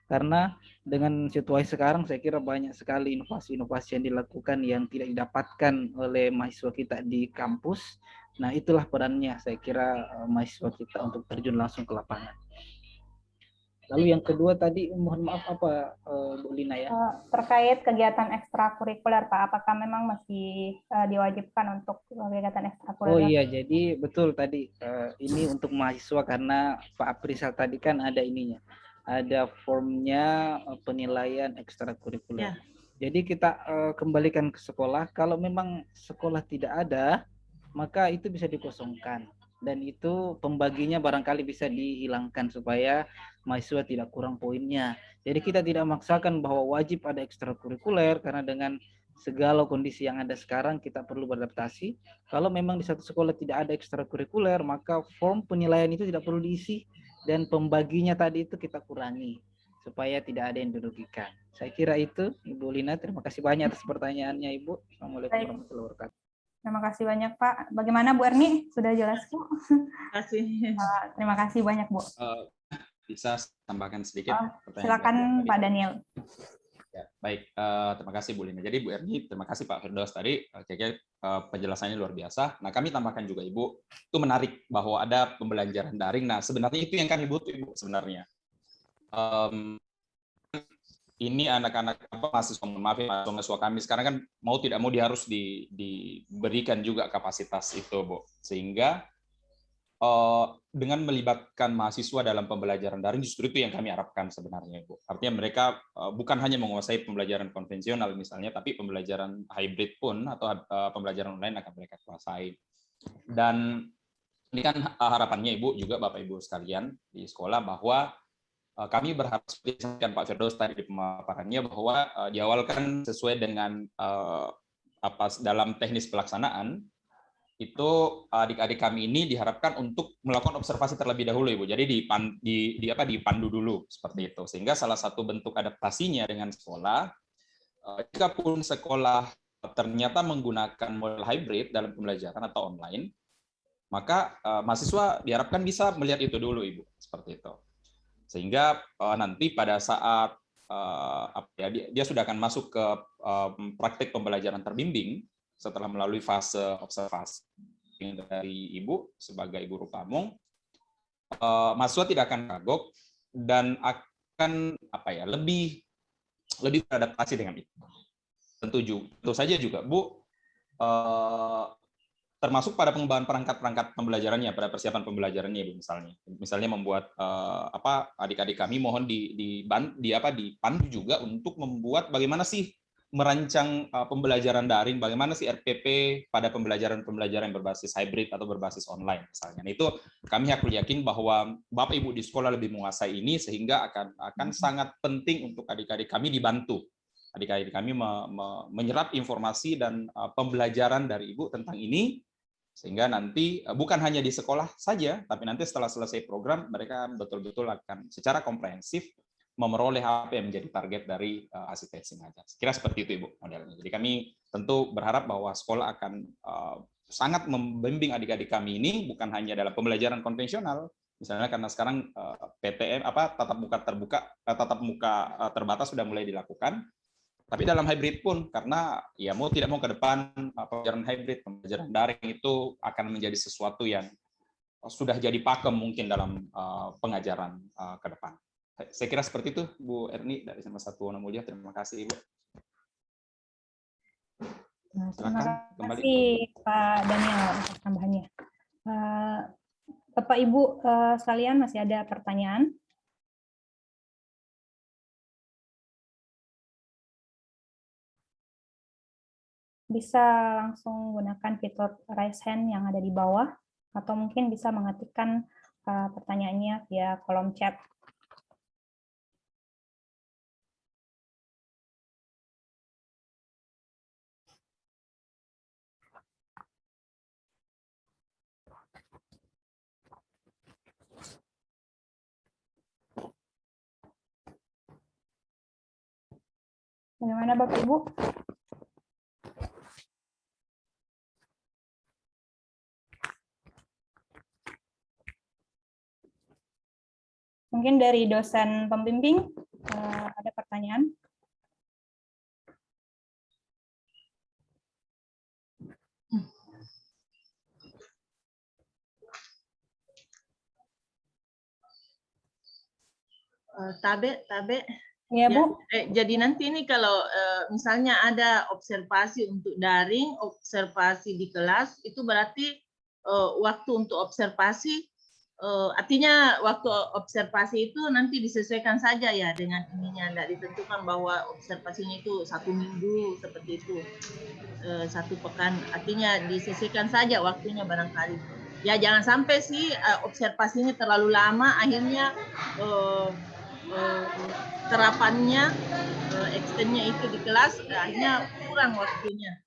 Karena dengan situasi sekarang saya kira banyak sekali inovasi-inovasi yang dilakukan yang tidak didapatkan oleh mahasiswa kita di kampus. Nah itulah perannya saya kira mahasiswa kita untuk terjun langsung ke lapangan. Lalu yang kedua tadi, mohon maaf apa Bu Lina ya? Terkait kegiatan ekstrakurikuler Pak, apakah memang masih diwajibkan untuk kegiatan ekstrakurikuler? Oh iya, jadi betul tadi ini untuk mahasiswa karena Pak Aprisal tadi kan ada ininya, ada formnya penilaian ekstrakurikuler. Jadi kita kembalikan ke sekolah. Kalau memang sekolah tidak ada, maka itu bisa dikosongkan. Dan itu pembaginya barangkali bisa dihilangkan supaya mahasiswa tidak kurang poinnya. Jadi kita tidak memaksakan bahwa wajib ada ekstrakurikuler karena dengan segala kondisi yang ada sekarang kita perlu beradaptasi. Kalau memang di satu sekolah tidak ada ekstrakurikuler, maka form penilaian itu tidak perlu diisi dan pembaginya tadi itu kita kurangi supaya tidak ada yang dirugikan. Saya kira itu Ibu Lina. Terima kasih banyak atas pertanyaannya Ibu. Assalamualaikum warahmatullahi wabarakatuh. Terima kasih banyak Pak. Bagaimana Bu Erni? Sudah jelas Bu? Terima kasih. Terima kasih banyak Bu. Bisa tambahkan sedikit pertanyaan? Silakan Pak Daniel. Ya, baik, terima kasih Bu Lina. Jadi Bu Erni, terima kasih Pak Firdaus tadi, kayaknya penjelasannya luar biasa. Nah kami tambahkan juga Ibu, itu menarik bahwa ada pembelajaran daring. Nah sebenarnya itu yang kami butuh Ibu sebenarnya. Ini anak-anak mahasiswa kami sekarang kan mau tidak mau dia harus diberikan juga kapasitas itu Bu, sehingga dengan melibatkan mahasiswa dalam pembelajaran daring justru itu yang kami harapkan sebenarnya Bu. Artinya mereka bukan hanya menguasai pembelajaran konvensional misalnya, tapi pembelajaran hybrid pun atau pembelajaran online akan mereka kuasai. Dan ini kan harapannya Ibu juga Bapak Ibu sekalian di sekolah bahwa kami berharap seperti yang Pak Firdaus tadi di pemaparannya bahwa di awal kan sesuai dengan dalam teknis pelaksanaan itu adik-adik kami ini diharapkan untuk melakukan observasi terlebih dahulu Ibu. Jadi dipandu dulu seperti itu. Sehingga salah satu bentuk adaptasinya dengan sekolah, jika pun sekolah ternyata menggunakan model hybrid dalam pembelajaran atau online, maka mahasiswa diharapkan bisa melihat itu dulu Ibu, seperti itu. Sehingga nanti pada saat dia sudah akan masuk ke praktik pembelajaran terbimbing setelah melalui fase observasi dari Ibu sebagai guru pamong, mahasiswa tidak akan kagok dan akan lebih beradaptasi dengan itu. Tentu saja juga Bu, termasuk pada pengembangan perangkat pembelajarannya, pada persiapan pembelajarannya Ibu misalnya membuat adik-adik kami mohon dipandu juga untuk membuat bagaimana sih merancang pembelajaran daring, bagaimana sih RPP pada pembelajaran yang berbasis hybrid atau berbasis online misalnya. Nah, itu kami yakin bahwa Bapak Ibu di sekolah lebih menguasai ini sehingga akan sangat penting untuk adik-adik kami dibantu. Adik-adik kami menyerap informasi dan pembelajaran dari Ibu tentang ini sehingga nanti bukan hanya di sekolah saja, tapi nanti setelah selesai program mereka betul-betul akan secara komprehensif memperoleh apa yang menjadi target dari asistensi mengajar. Kira seperti itu Ibu modelnya. Jadi kami tentu berharap bahwa sekolah akan sangat membimbing adik-adik kami ini bukan hanya dalam pembelajaran konvensional, misalnya karena sekarang PTM tatap muka terbatas sudah mulai dilakukan. Tapi dalam hybrid pun, karena ya mau tidak mau ke depan pembelajaran hybrid, pembelajaran daring itu akan menjadi sesuatu yang sudah jadi pakem mungkin dalam pengajaran ke depan. Saya kira seperti itu, Bu Erni dari SMA 1 Wonomulyo. Terima kasih, Ibu. Terima kasih, Pak Daniel, atas tambahannya. Bapak Ibu sekalian, masih ada pertanyaan? bisa langsung gunakan fitur raise hand yang ada di bawah, atau mungkin bisa mengetikkan pertanyaannya via kolom chat. Bagaimana Bapak Ibu? Mungkin dari dosen pembimbing ada pertanyaan? Tabe. Ya, Bu. Jadi nanti ini kalau misalnya ada observasi untuk daring, observasi di kelas, itu berarti waktu untuk observasi, artinya waktu observasi itu nanti disesuaikan saja ya dengan ininya, tidak ditentukan bahwa observasinya itu 1 minggu seperti itu, 1 pekan, artinya disesuaikan saja waktunya barangkali. Ya jangan sampai sih observasinya terlalu lama, akhirnya terapannya, extend-nya itu di kelas, akhirnya kurang waktunya.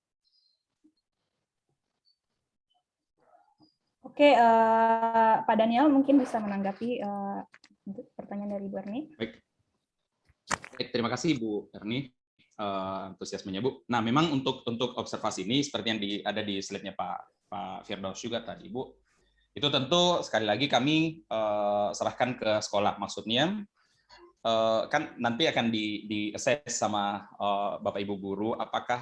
Oke, Pak Daniel mungkin bisa menanggapi pertanyaan dari Bu Erni. Baik, terima kasih Bu Erni, antusiasmenya Bu. Nah, memang untuk observasi ini seperti yang ada di slide-nya Pak Firdaus juga tadi Bu, itu tentu sekali lagi kami serahkan ke sekolah, maksudnya kan nanti akan di-assess sama Bapak Ibu guru apakah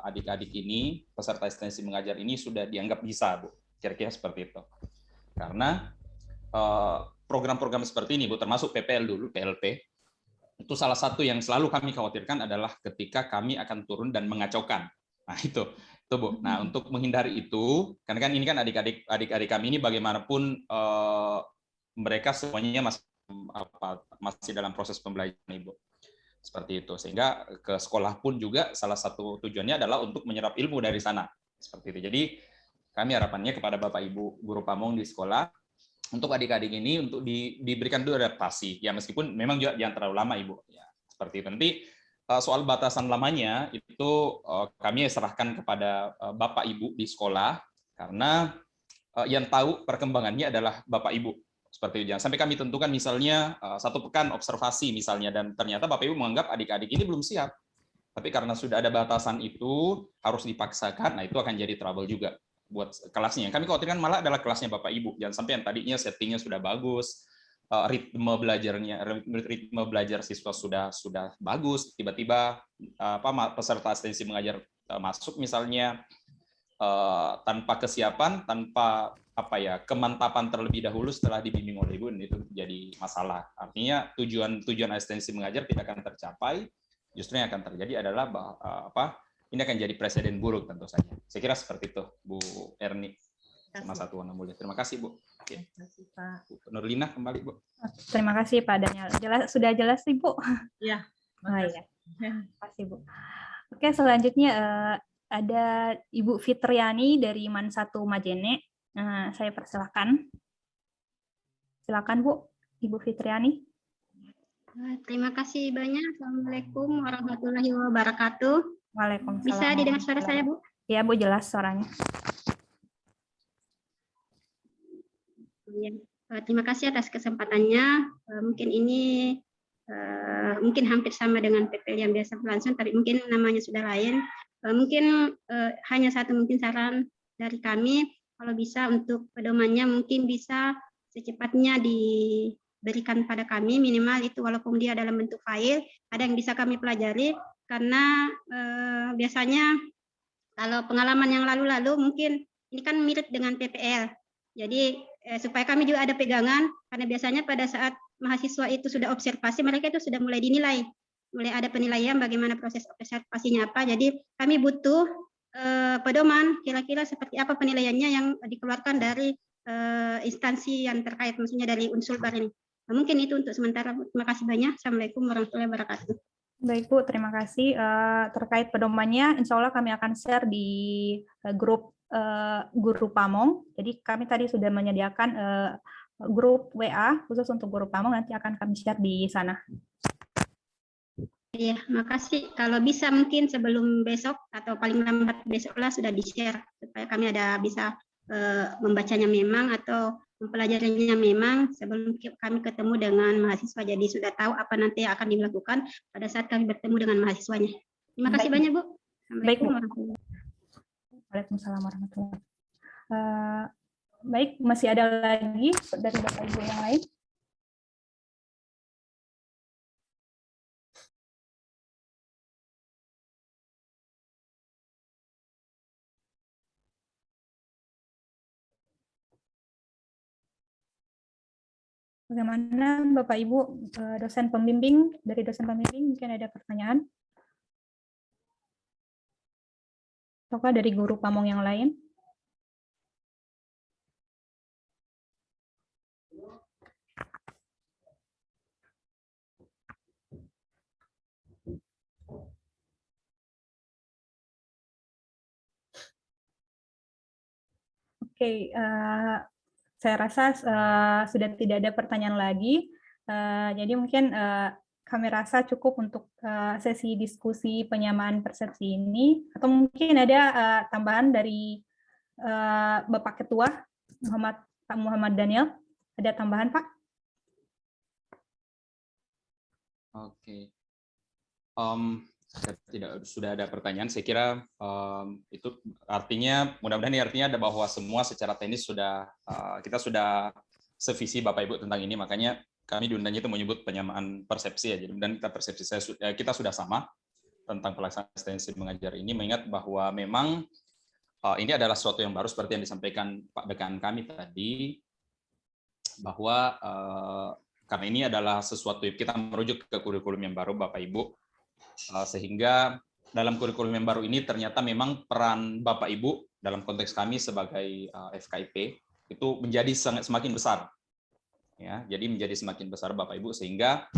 adik-adik ini peserta ekstensi mengajar ini sudah dianggap bisa Bu, kira-kira seperti itu. Karena program-program seperti ini Bu, termasuk PPL dulu, PLP, itu salah satu yang selalu kami khawatirkan adalah ketika kami akan turun dan mengacaukan. Nah itu Bu. Nah untuk menghindari itu, karena kan ini kan adik-adik kami ini bagaimanapun mereka semuanya masih dalam proses pembelajaran Ibu. Seperti itu. Sehingga ke sekolah pun juga salah satu tujuannya adalah untuk menyerap ilmu dari sana. Seperti itu. Jadi kami harapannya kepada Bapak Ibu guru pamong di sekolah untuk adik-adik ini untuk diberikan dulu adaptasi. Ya meskipun memang juga jangan terlalu lama Ibu. Ya, seperti itu. Nanti soal batasan lamanya itu kami serahkan kepada Bapak Ibu di sekolah karena yang tahu perkembangannya adalah Bapak Ibu. Seperti itu. Jangan sampai kami tentukan misalnya 1 pekan observasi misalnya dan ternyata Bapak Ibu menganggap adik-adik ini belum siap. Tapi karena sudah ada batasan itu harus dipaksakan, nah itu akan jadi trouble juga buat kelasnya. Yang kami khawatirkan malah adalah kelasnya Bapak Ibu. Jangan sampai yang tadinya settingnya sudah bagus, ritme belajar siswa sudah bagus, tiba-tiba peserta asistensi mengajar masuk misalnya tanpa kesiapan, tanpa kemantapan terlebih dahulu setelah dibimbing oleh Ibu, itu jadi masalah. Artinya tujuan asistensi mengajar tidak akan tercapai. Justru yang akan terjadi adalah ini akan jadi presiden buruk tentu saja. Saya kira seperti itu, Bu Erni. Sama Satu Warna Mulia. Terima kasih Bu. Oke. Terima kasih Pak. Bu Nurlina kembali Bu. Terima kasih Pak Daniel. Sudah jelas Ibu. Ya. Terima kasih Bu. Oke, selanjutnya ada Ibu Fitriani dari MAN 1 Majene. Saya persilahkan. Silakan Bu, Ibu Fitriani. Terima kasih banyak. Assalamualaikum warahmatullahi wabarakatuh. Waalaikumsalam. Bisa didengar suara saya Bu? Ya Bu, jelas suaranya. Ya. Terima kasih atas kesempatannya. Mungkin ini mungkin hampir sama dengan PPL yang biasa berlangsung, tapi mungkin namanya sudah lain. Mungkin hanya satu mungkin saran dari kami, kalau bisa untuk pedomannya mungkin bisa secepatnya diberikan pada kami, minimal itu walaupun dia dalam bentuk file, ada yang bisa kami pelajari, karena biasanya kalau pengalaman yang lalu-lalu mungkin ini kan mirip dengan PPL, jadi supaya kami juga ada pegangan, karena biasanya pada saat mahasiswa itu sudah observasi, mereka itu sudah mulai dinilai, mulai ada penilaian bagaimana proses observasinya apa, jadi kami butuh pedoman kira-kira seperti apa penilaiannya yang dikeluarkan dari instansi yang terkait, maksudnya dari Unsulbar ini. Nah, mungkin itu untuk sementara. Terima kasih banyak. Assalamualaikum warahmatullahi wabarakatuh. Baik Bu, terima kasih. Terkait pedomannya, insya Allah kami akan share di grup Guru Pamong. Jadi kami tadi sudah menyediakan grup WA khusus untuk Guru Pamong, nanti akan kami share di sana. Iya, makasih. Kalau bisa mungkin sebelum besok atau paling lambat besoklah sudah di-share supaya kami ada bisa membacanya memang atau mempelajarinya memang sebelum kami ketemu dengan mahasiswa. Jadi sudah tahu apa nanti yang akan dilakukan pada saat kami bertemu dengan mahasiswanya. Terima kasih banyak, Bu. Baik, Bu. Assalamualaikum. Waalaikumsalam warahmatullahi wabarakatuh. Baik, masih ada lagi dari Bapak Ibu yang lain? Bagaimana Bapak Ibu dosen pembimbing, dari dosen pembimbing mungkin ada pertanyaan? Ataukah dari guru Pamong yang lain? Oke, saya rasa sudah tidak ada pertanyaan lagi. Jadi mungkin kami rasa cukup untuk sesi diskusi penyamaan persepsi ini. Atau mungkin ada tambahan dari Bapak Ketua Pak Muhammad Daniel. Ada tambahan, Pak? Oke. Sudah ada pertanyaan. Saya kira itu artinya, mudah-mudahan ini artinya ada bahwa semua secara teknis sudah kita sudah sevisi Bapak Ibu tentang ini. Makanya kami diundangnya itu menyebut penyamaan persepsi ya. Jadi dan kita persepsi kita sudah sama tentang pelaksanaan asistensi mengajar ini. Mengingat bahwa memang ini adalah sesuatu yang baru seperti yang disampaikan Pak Dekan kami tadi, bahwa karena ini adalah sesuatu yang kita merujuk ke kurikulum yang baru Bapak Ibu. Sehingga dalam kurikulum yang baru ini ternyata memang peran Bapak Ibu dalam konteks kami sebagai FKIP itu menjadi semakin besar, ya. Jadi menjadi semakin besar Bapak Ibu, sehingga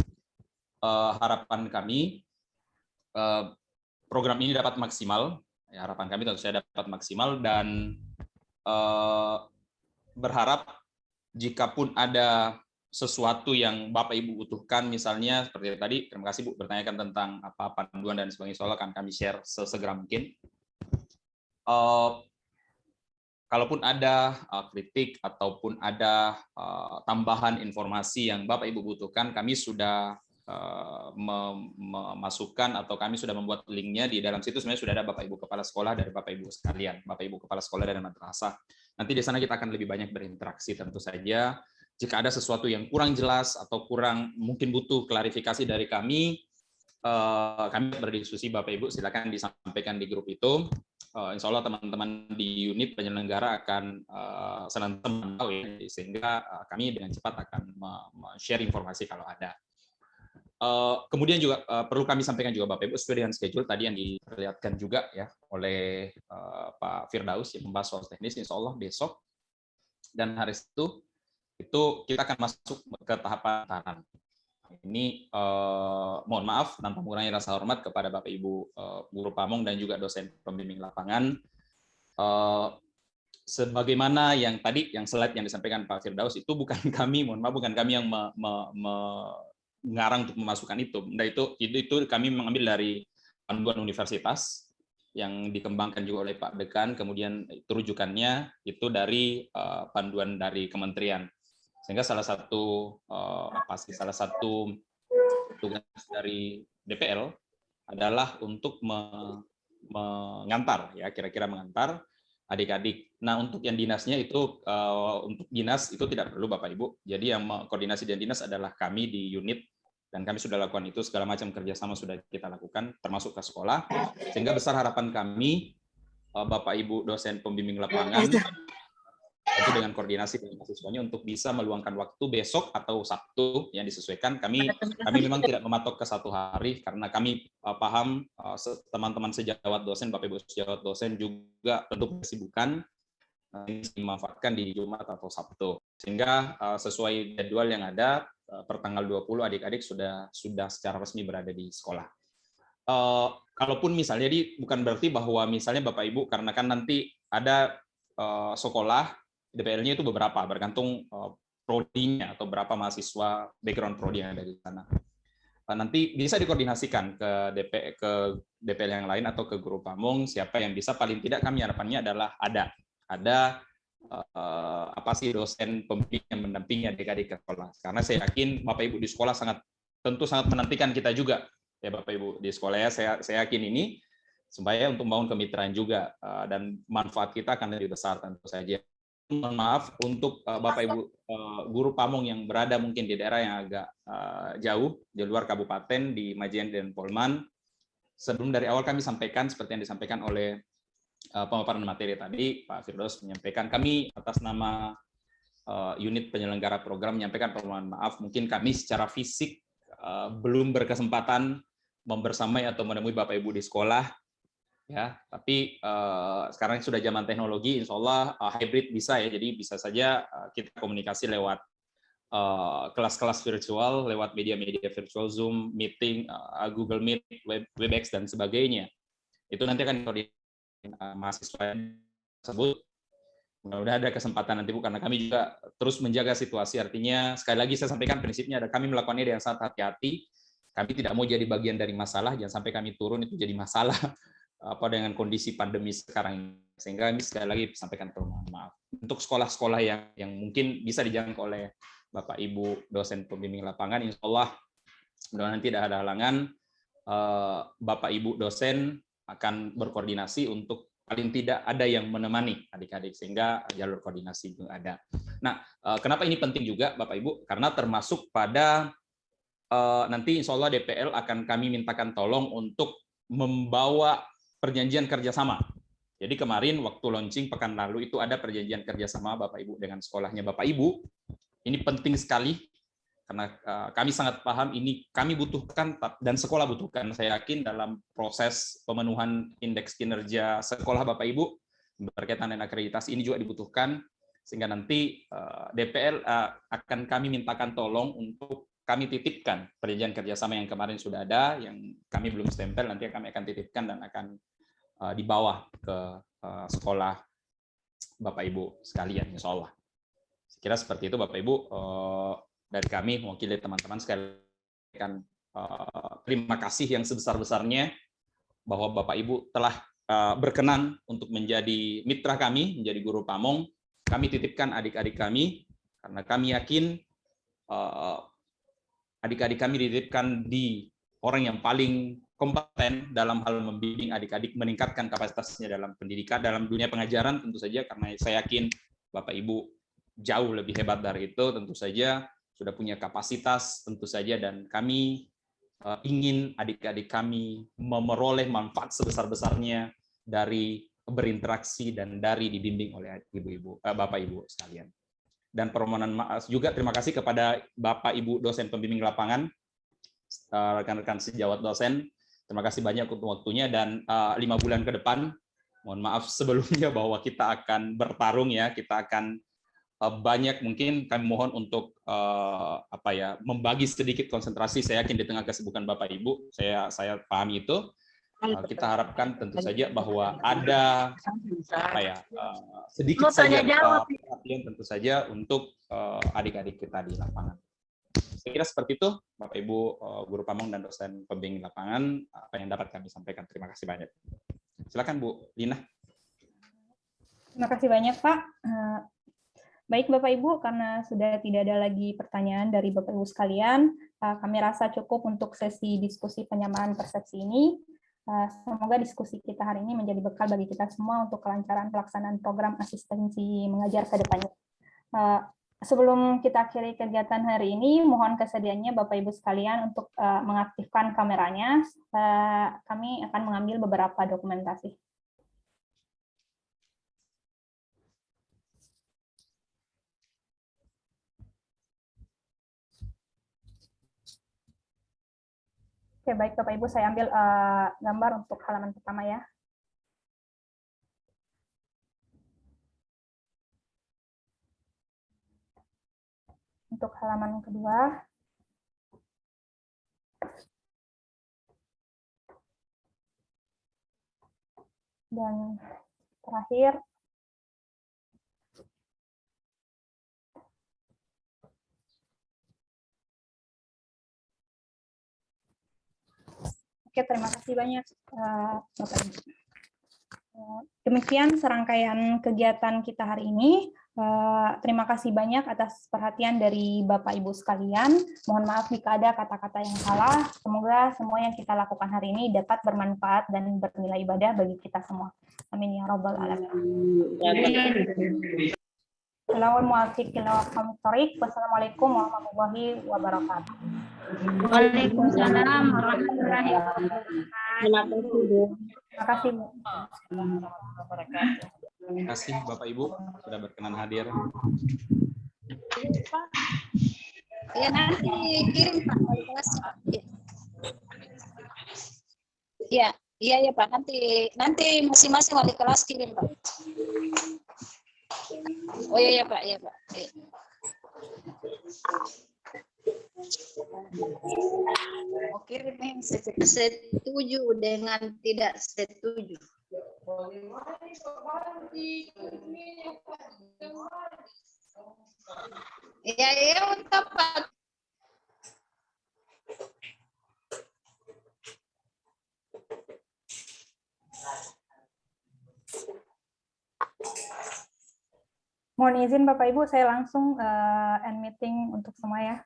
harapan kami program ini dapat maksimal. Ya, harapan kami tentu saja dapat maksimal dan berharap jikapun ada sesuatu yang Bapak Ibu butuhkan, misalnya seperti tadi, terima kasih Bu bertanyakan tentang apa panduan dan sebagainya, soalnya akan kami share sesegera mungkin. Kalaupun ada kritik ataupun ada tambahan informasi yang Bapak Ibu butuhkan, kami sudah memasukkan atau kami sudah membuat linknya di dalam situ. Sebenarnya sudah ada Bapak Ibu Kepala Sekolah dari Bapak Ibu sekalian, Bapak Ibu Kepala Sekolah dari madrasah. Nanti di sana kita akan lebih banyak berinteraksi tentu saja. Jika ada sesuatu yang kurang jelas atau kurang mungkin butuh klarifikasi dari kami berdiskusi Bapak Ibu, silakan disampaikan di grup itu. Insya Allah teman-teman di unit penyelenggara akan senantiasa memantau ya, sehingga kami dengan cepat akan share informasi kalau ada. Kemudian juga perlu kami sampaikan juga Bapak Ibu, sesuai dengan schedule tadi yang diperlihatkan juga ya oleh Pak Firdaus yang membahas soal teknis, insya Allah besok dan hari itu kita akan masuk ke tahapan tahanan. Ini mohon maaf tanpa mengurangi rasa hormat kepada Bapak Ibu guru Pamong dan juga dosen pembimbing lapangan. Sebagaimana yang tadi yang slide yang disampaikan Pak Firdaus itu bukan kami, mohon maaf, bukan kami yang mengarang untuk memasukkan itu. Nah, itu kami mengambil dari panduan universitas yang dikembangkan juga oleh Pak Dekan, kemudian itu rujukannya itu dari panduan dari kementerian. Sehingga salah satu tugas dari DPL adalah untuk mengantar ya, kira-kira mengantar adik-adik. Nah, untuk yang dinasnya itu untuk dinas itu tidak perlu Bapak Ibu. Jadi yang koordinasi dan dinas adalah kami di unit, dan kami sudah lakukan itu, segala macam kerjasama sudah kita lakukan termasuk ke sekolah. Sehingga besar harapan kami Bapak Ibu dosen pembimbing lapangan itu dengan koordinasi dengan mahasiswanya untuk bisa meluangkan waktu besok atau Sabtu yang disesuaikan. Kami memang tidak mematok ke satu hari karena kami paham teman-teman sejawat dosen, Bapak Ibu sejawat dosen juga tentu kesibukan dimanfaatkan di Jumat atau Sabtu. Sehingga sesuai jadwal yang ada per tanggal 20 adik-adik sudah secara resmi berada di sekolah. kalaupun misalnya bukan berarti bahwa misalnya Bapak Ibu, karena kan nanti ada sekolah DPL-nya itu beberapa, bergantung prodinya atau berapa mahasiswa background prodi yang ada di sana. Nanti bisa dikoordinasikan ke DPL yang lain atau ke guru pamong, siapa yang bisa. Paling tidak kami harapannya adalah ada apa sih dosen pembimbing yang mendampingi adik-adik ke sekolah. Karena saya yakin Bapak Ibu di sekolah tentu sangat menantikan kita juga ya Bapak Ibu di sekolah ya. Saya yakin ini supaya untuk membangun kemitraan juga dan manfaat kita akan lebih besar tentu saja. Mohon maaf untuk Bapak Ibu guru pamong yang berada mungkin di daerah yang agak jauh di luar kabupaten di Majen dan Polman. Sebelum dari awal kami sampaikan seperti yang disampaikan oleh pemaparan materi tadi, Pak Firdaus menyampaikan, kami atas nama unit penyelenggara program menyampaikan permohonan maaf, mungkin kami secara fisik belum berkesempatan membersamai atau menemui Bapak Ibu di sekolah, ya. Tapi sekarang sudah zaman teknologi, insya Allah hybrid bisa ya, jadi bisa saja kita komunikasi lewat kelas-kelas virtual, lewat media-media virtual, Zoom, meeting, Google Meet, Webex dan sebagainya. Itu nanti akan mahasiswa tersebut. Mudah-mudahan ada kesempatan nanti Bu, karena kami juga terus menjaga situasi. Artinya sekali lagi saya sampaikan prinsipnya ada kami melakukannya dengan sangat hati-hati. Kami tidak mau jadi bagian dari masalah, jangan sampai kami turun itu jadi masalah apa dengan kondisi pandemi sekarang ini. Sehingga kami sekali lagi sampaikan permohonan maaf. Untuk sekolah-sekolah yang mungkin bisa dijangkau oleh Bapak Ibu dosen pembimbing lapangan, insya Allah mudah-mudahan tidak ada halangan. Bapak Ibu dosen akan berkoordinasi untuk paling tidak ada yang menemani adik-adik sehingga jalur koordinasi itu ada. Nah, kenapa ini penting juga Bapak Ibu? Karena termasuk pada nanti insya Allah DPL akan kami mintakan tolong untuk membawa perjanjian kerjasama. Jadi kemarin waktu launching pekan lalu itu ada perjanjian kerjasama Bapak Ibu dengan sekolahnya Bapak Ibu. Ini penting sekali karena kami sangat paham ini kami butuhkan dan sekolah butuhkan. Saya yakin dalam proses pemenuhan indeks kinerja sekolah Bapak Ibu berkaitan dengan akreditasi ini juga dibutuhkan, sehingga nanti DPL akan kami mintakan tolong untuk kami titipkan perjanjian kerjasama yang kemarin sudah ada, yang kami belum stempel, nanti kami akan titipkan dan akan dibawa ke sekolah Bapak Ibu sekalian, insya Allah. Saya kira seperti itu Bapak Ibu. Dari kami mewakili teman-teman sekalian terima kasih yang sebesar-besarnya bahwa Bapak Ibu telah berkenan untuk menjadi mitra kami, menjadi guru pamong. Kami titipkan adik-adik kami karena kami yakin adik-adik kami dititipkan di orang yang paling kompeten dalam hal membimbing adik-adik meningkatkan kapasitasnya dalam pendidikan, dalam dunia pengajaran tentu saja, karena saya yakin Bapak Ibu jauh lebih hebat dari itu tentu saja, sudah punya kapasitas tentu saja, dan kami ingin adik-adik kami memperoleh manfaat sebesar-besarnya dari berinteraksi dan dari dibimbing oleh Bapak Ibu sekalian. Dan permohonan maaf juga terima kasih kepada Bapak Ibu dosen pembimbing lapangan, rekan-rekan sejawat dosen, terima kasih banyak untuk waktunya, dan 5 bulan ke depan, mohon maaf sebelumnya bahwa kita akan bertarung ya, kita akan banyak, mungkin kami mohon untuk membagi sedikit konsentrasi. Saya yakin di tengah kesibukan Bapak Ibu, saya pahami itu. Kita harapkan tentu saja bahwa ada sedikit saja perhatian tentu saja untuk adik-adik kita di lapangan. Saya kira seperti itu Bapak Ibu guru pamong dan dosen pembimbing lapangan, apa yang dapat kami sampaikan. Terima kasih banyak. Silakan Bu Lina. Terima kasih banyak Pak. Baik Bapak Ibu, karena sudah tidak ada lagi pertanyaan dari Bapak Ibu sekalian, kami rasa cukup untuk sesi diskusi penyamaan persepsi ini. Semoga diskusi kita hari ini menjadi bekal bagi kita semua untuk kelancaran pelaksanaan program asistensi mengajar ke depannya. Sebelum kita akhiri kegiatan hari ini, mohon kesediaannya Bapak Ibu sekalian untuk mengaktifkan kameranya. Kami akan mengambil beberapa dokumentasi. Oke, baik Bapak Ibu, saya ambil gambar untuk halaman pertama ya. Untuk halaman kedua. Dan terakhir, oke, terima kasih banyak Bapak Ibu. Demikian serangkaian kegiatan kita hari ini. Terima kasih banyak atas perhatian dari Bapak Ibu sekalian. Mohon maaf jika ada kata-kata yang salah. Semoga semua yang kita lakukan hari ini dapat bermanfaat dan bernilai ibadah bagi kita semua. Amin ya rabbal alamin. Wassalamualaikum warahmatullahi wabarakatuh. Waalaikumsalam warahmatullahi wabarakatuh. Terima kasih. Terima kasih Bapak Ibu sudah berkenan hadir. Ya nanti kirim Pak wali kelas. Ya, iya Pak, nanti masing-masing wali kelas kirim Pak. Oh iya Pak, iya Pak. Iya. Mau kirim yang setuju dengan tidak setuju. Ya untuk Pak. Mohon izin Bapak Ibu, saya langsung end meeting untuk semua ya.